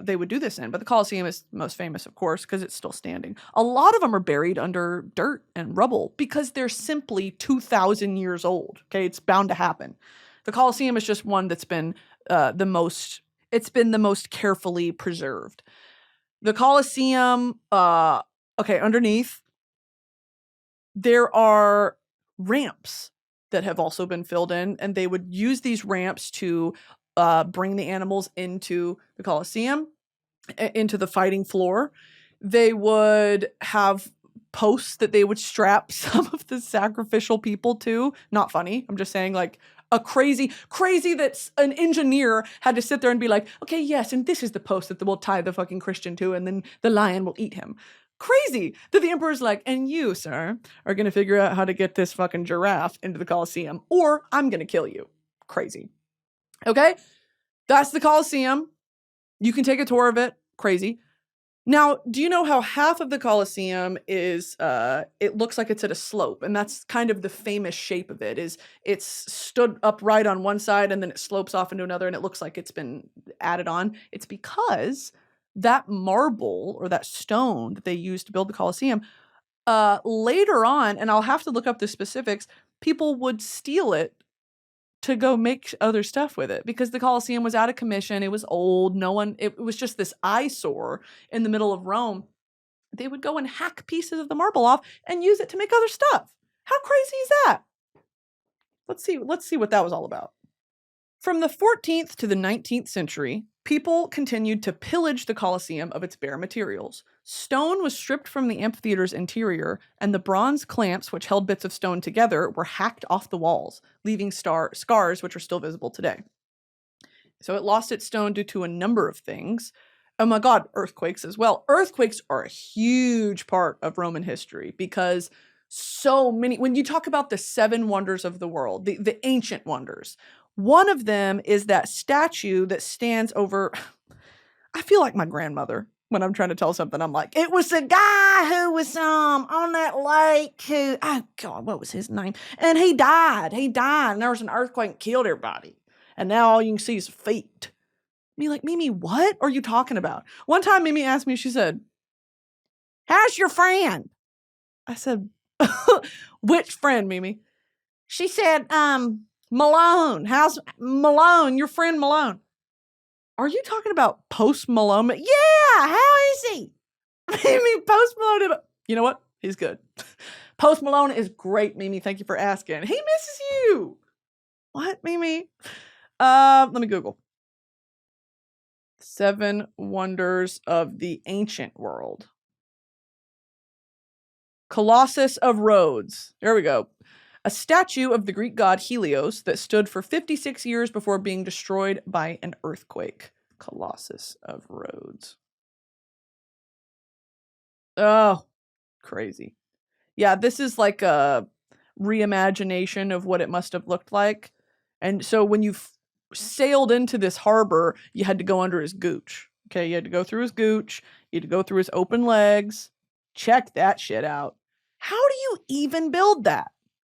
they would do this in. But the Colosseum is most famous, of course, because it's still standing. A lot of them are buried under dirt and rubble because they're simply 2,000 years old. Okay, it's bound to happen. The Colosseum is just one that's been the most carefully preserved. The Colosseum, underneath, there are ramps that have also been filled in, and they would use these ramps to bring the animals into the Colosseum, into the fighting floor. They would have posts that they would strap some of the sacrificial people to. Not funny. I'm just saying, like, a crazy that an engineer had to sit there and be like, okay, yes, and this is the post that we'll tie the fucking Christian to, and then the lion will eat him. Crazy that the emperor's like, and you, sir, are going to figure out how to get this fucking giraffe into the Colosseum, or I'm going to kill you. Crazy. Okay? That's the Colosseum. You can take a tour of it. Crazy. Now, do you know how half of the Colosseum is, it looks like it's at a slope, and that's kind of the famous shape of it, is it's stood upright on one side and then it slopes off into another and it looks like it's been added on. It's because that marble or that stone that they used to build the Colosseum, later on, and I'll have to look up the specifics, people would steal it to go make other stuff with it because the Colosseum was out of commission. It was old. It was just this eyesore in the middle of Rome. They would go and hack pieces of the marble off and use it to make other stuff. How crazy is that? Let's see what that was all about. From the 14th to the 19th century, people continued to pillage the Colosseum of its bare materials. Stone was stripped from the amphitheater's interior, and the bronze clamps which held bits of stone together were hacked off the walls, leaving scars which are still visible today. So it lost its stone due to a number of things. Oh my God, earthquakes as well. Earthquakes are a huge part of Roman history because so many, when you talk about the 7 wonders of the world, the ancient wonders, one of them is that statue that stands over. I feel like my grandmother when I'm trying to tell something. I'm like, it was a guy who was on that lake who, oh God, what was his name? And he died. And there was an earthquake and killed everybody. And now all you can see is feet. Me like, Mimi, what are you talking about? One time Mimi asked me, she said, how's your friend? I said, which friend, Mimi? She said, Malone. How's Malone? Your friend Malone. Are you talking about Post Malone? Yeah, how is he? Mimi, Post Malone. You know what? He's good. Post Malone is great, Mimi. Thank you for asking. He misses you. What, Mimi? Let me Google. 7 wonders of the ancient world. Colossus of Rhodes. There we go. A statue of the Greek god Helios that stood for 56 years before being destroyed by an earthquake. Colossus of Rhodes. Oh, crazy. Yeah, this is like a reimagination of what it must have looked like. And so when you sailed into this harbor, you had to go under his gooch. Okay, you had to go through his gooch. You had to go through his open legs. Check that shit out. How do you even build that?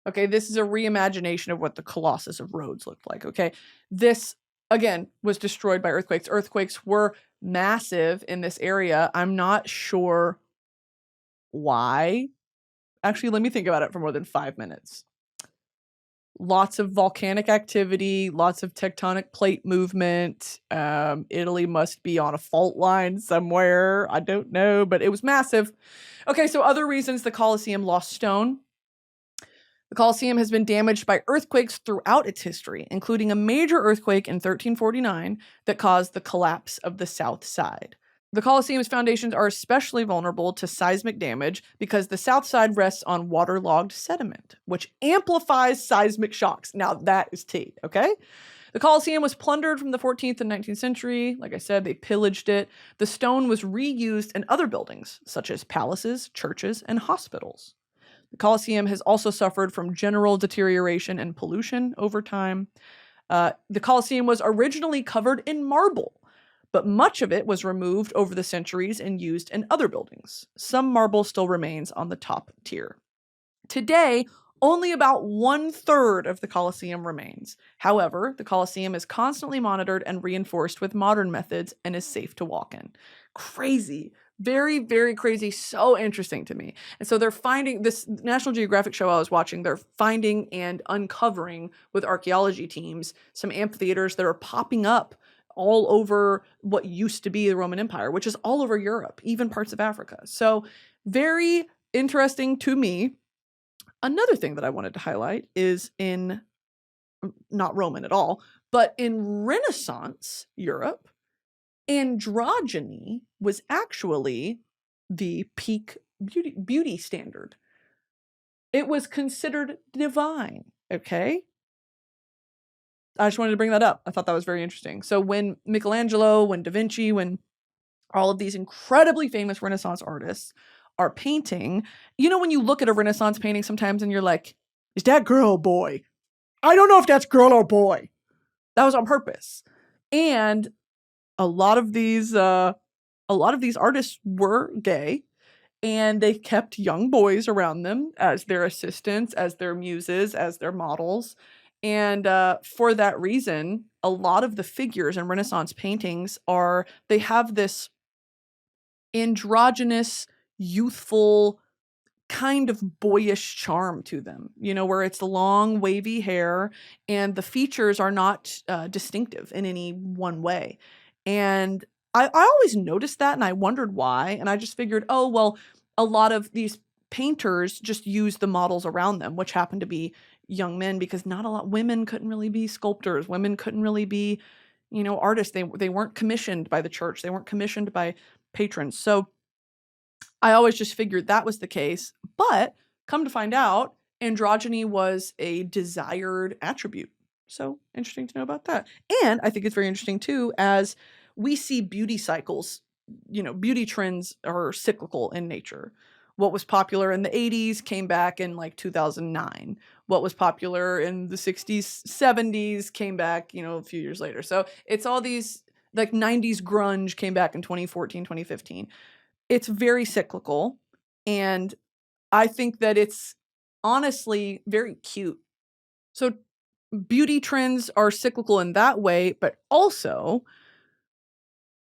Okay, this is a reimagination of what the Colossus of Rhodes looked like, okay? This, again, was destroyed by earthquakes. Earthquakes were massive in this area. I'm not sure why. Actually, let me think about it for more than 5 minutes. Lots of volcanic activity, lots of tectonic plate movement. Italy must be on a fault line somewhere. I don't know, but it was massive. Okay, so other reasons the Colosseum lost stone. The Colosseum has been damaged by earthquakes throughout its history, including a major earthquake in 1349 that caused the collapse of the south side. The Colosseum's foundations are especially vulnerable to seismic damage because the south side rests on waterlogged sediment, which amplifies seismic shocks. Now that is tea, okay? The Colosseum was plundered from the 14th and 19th century. Like I said, they pillaged it. The stone was reused in other buildings, such as palaces, churches, and hospitals. The Colosseum has also suffered from general deterioration and pollution over time. The Colosseum was originally covered in marble, but much of it was removed over the centuries and used in other buildings. Some marble still remains on the top tier. Today, Only about 1/3 of the Colosseum remains. However, the Colosseum is constantly monitored and reinforced with modern methods and is safe to walk in. Crazy. Very, very crazy. So interesting to me. And so they're finding this National Geographic show I was watching, they're finding and uncovering with archaeology teams some amphitheaters that are popping up all over what used to be the Roman Empire, which is all over Europe, even parts of Africa. So very interesting to me. Another thing that I wanted to highlight is in, not Roman at all, but in Renaissance Europe, androgyny was actually the peak beauty standard. It was considered divine, okay? I just wanted to bring that up. I thought that was very interesting. So when Michelangelo, when Da Vinci, when all of these incredibly famous Renaissance artists are painting, you know, when you look at a Renaissance painting sometimes and you're like, is that girl or boy? I don't know if that's girl or boy. That was on purpose. And a lot of these artists were gay, and they kept young boys around them as their assistants, as their muses, as their models. And for that reason, a lot of the figures in Renaissance paintings they have this androgynous, youthful, kind of boyish charm to them, you know, where it's long, wavy hair and the features are not distinctive in any one way. And I always noticed that and I wondered why. And I just figured, oh, well, a lot of these painters just use the models around them, which happened to be young men, because not a lot, women couldn't really be sculptors. Women couldn't really be, you know, artists. They weren't commissioned by the church. They weren't commissioned by patrons. So I always just figured that was the case, but come to find out, androgyny was a desired attribute. So interesting to know about that. And I think it's very interesting too, as we see beauty cycles, you know, beauty trends are cyclical in nature. What was popular in the 80s came back in like 2009. What was popular in the 60s, 70s came back, you know, a few years later. So it's all these, like 90s grunge came back in 2014, 2015. It's very cyclical, and I think that it's honestly very cute. So beauty trends are cyclical in that way, but also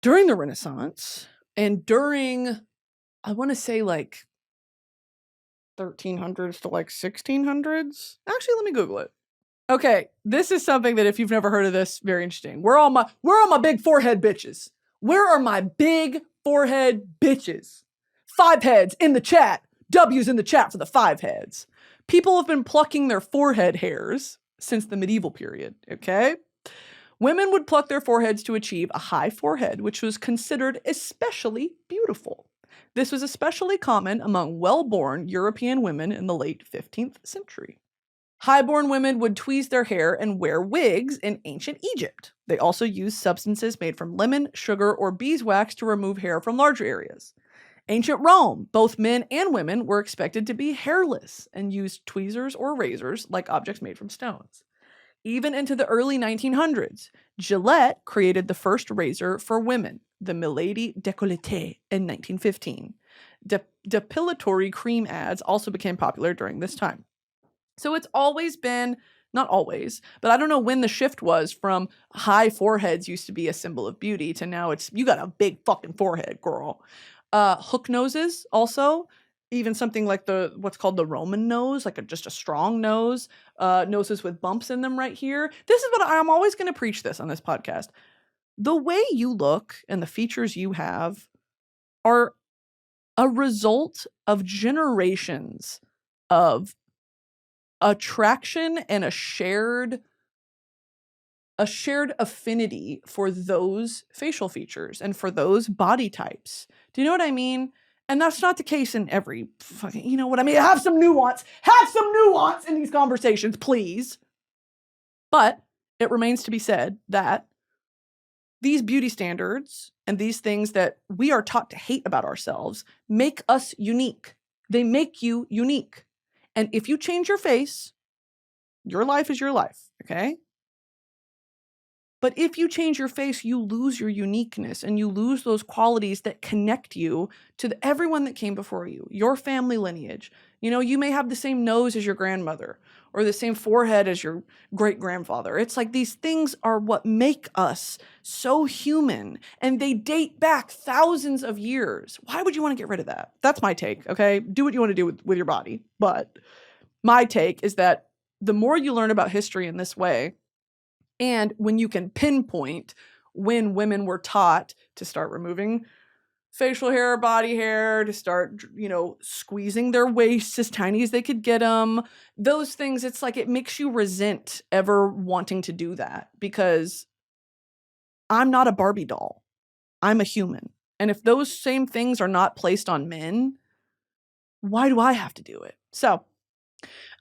during the Renaissance and during, I want to say like 1300s to like 1600s. Actually, let me Google it. Okay, this is something that if you've never heard of this, very interesting. Where are my big forehead bitches? Where are my big forehead bitches? 5 heads in the chat. W's in the chat for the 5 heads. People have been plucking their forehead hairs since the medieval period, okay? Women would pluck their foreheads to achieve a high forehead, which was considered especially beautiful. This was especially common among well-born European women in the late 15th century. Highborn women would tweeze their hair and wear wigs in ancient Egypt. They also used substances made from lemon, sugar, or beeswax to remove hair from larger areas. Ancient Rome, both men and women were expected to be hairless and used tweezers or razors like objects made from stones. Even into the early 1900s, Gillette created the first razor for women, the Milady Décolleté, in 1915. Depilatory cream ads also became popular during this time. So it's always been, not always, but I don't know when the shift was from high foreheads used to be a symbol of beauty to now it's, you got a big fucking forehead, girl. Hook noses also, even something like what's called the Roman nose, like just a strong nose, noses with bumps in them right here. This is what I'm always going to preach this on this podcast. The way you look and the features you have are a result of generations of attraction and a shared affinity for those facial features and for those body types. Do you know what I mean? And that's not the case in every fucking, you know what I mean? Have some nuance in these conversations, please. But it remains to be said that these beauty standards and these things that we are taught to hate about ourselves make us unique. They make you unique. And if you change your face, your life is your life, okay? But if you change your face, you lose your uniqueness and you lose those qualities that connect you to everyone that came before you, your family lineage, You know, you may have the same nose as your grandmother or the same forehead as your great-grandfather. It's like these things are what make us so human, and they date back thousands of years. Why would you want to get rid of that? That's my take, okay? Do what you want to do with your body. But my take is that the more you learn about history in this way, and when you can pinpoint when women were taught to start removing facial hair, body hair, to start, you know, squeezing their waists as tiny as they could get them. Those things, it's like it makes you resent ever wanting to do that, because I'm not a Barbie doll. I'm a human. And if those same things are not placed on men, why do I have to do it? So,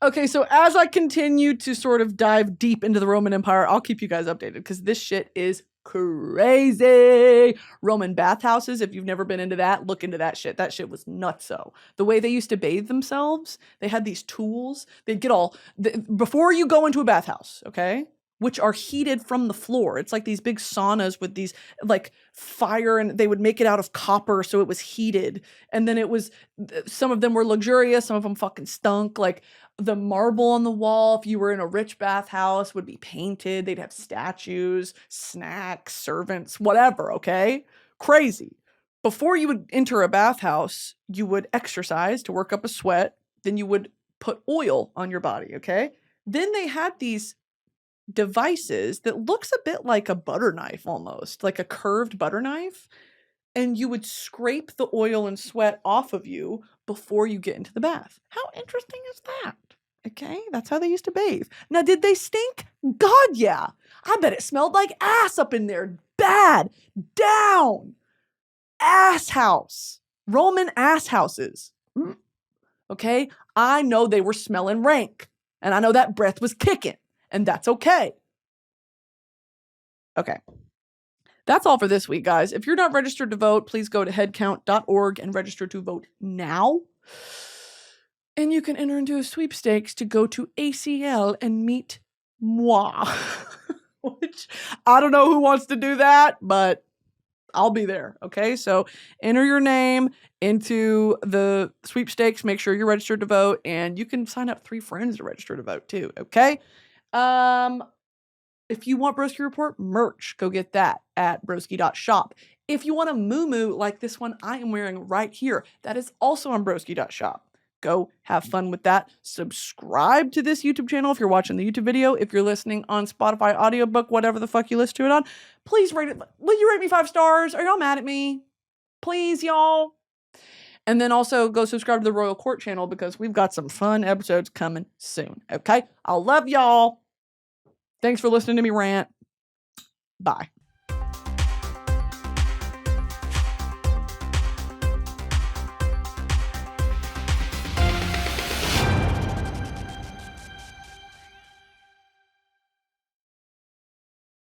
okay, so as I continue to sort of dive deep into the Roman Empire, I'll keep you guys updated, because this shit is crazy. Roman bathhouses, if you've never been into that, look into that shit. That shit was nutso. The way they used to bathe themselves, they had these tools. They'd get before you go into a bathhouse, okay, which are heated from the floor. It's like these big saunas with these like fire, and they would make it out of copper, so it was heated. And then some of them were luxurious, some of them fucking stunk. Like the marble on the wall, if you were in a rich bathhouse, would be painted. They'd have statues, snacks, servants, whatever, okay? Crazy. Before you would enter a bathhouse, you would exercise to work up a sweat. Then you would put oil on your body, okay? Then they had these devices that looks a bit like a butter knife, almost like a curved butter knife, and you would scrape the oil and sweat off of you before you get into the bath. How interesting is that? Okay, that's how they used to bathe. Now, did they stink? God, yeah. I bet it smelled like ass up in there. Bad. Down. Ass house. Roman ass houses. Okay, I know they were smelling rank, and I know that breath was kicking. And that's okay. Okay. That's all for this week, guys. If you're not registered to vote, please go to headcount.org and register to vote now. And you can enter into a sweepstakes to go to ACL and meet moi. Which, I don't know who wants to do that, but I'll be there. Okay, so enter your name into the sweepstakes. Make sure you're registered to vote, and you can sign up 3 friends to register to vote too. Okay. If you want Broski Report merch, go get that at broski.shop. If you want a muumuu like this one I am wearing right here, that is also on broski.shop. Go have fun with that. Subscribe to this YouTube channel if you're watching the YouTube video. If you're listening on Spotify audiobook, whatever the fuck you listen to it on, please rate it. Will you rate me 5 stars? Are y'all mad at me? Please, y'all. And then also go subscribe to the Royal Court channel, because we've got some fun episodes coming soon. Okay? I love y'all. Thanks for listening to me rant. Bye.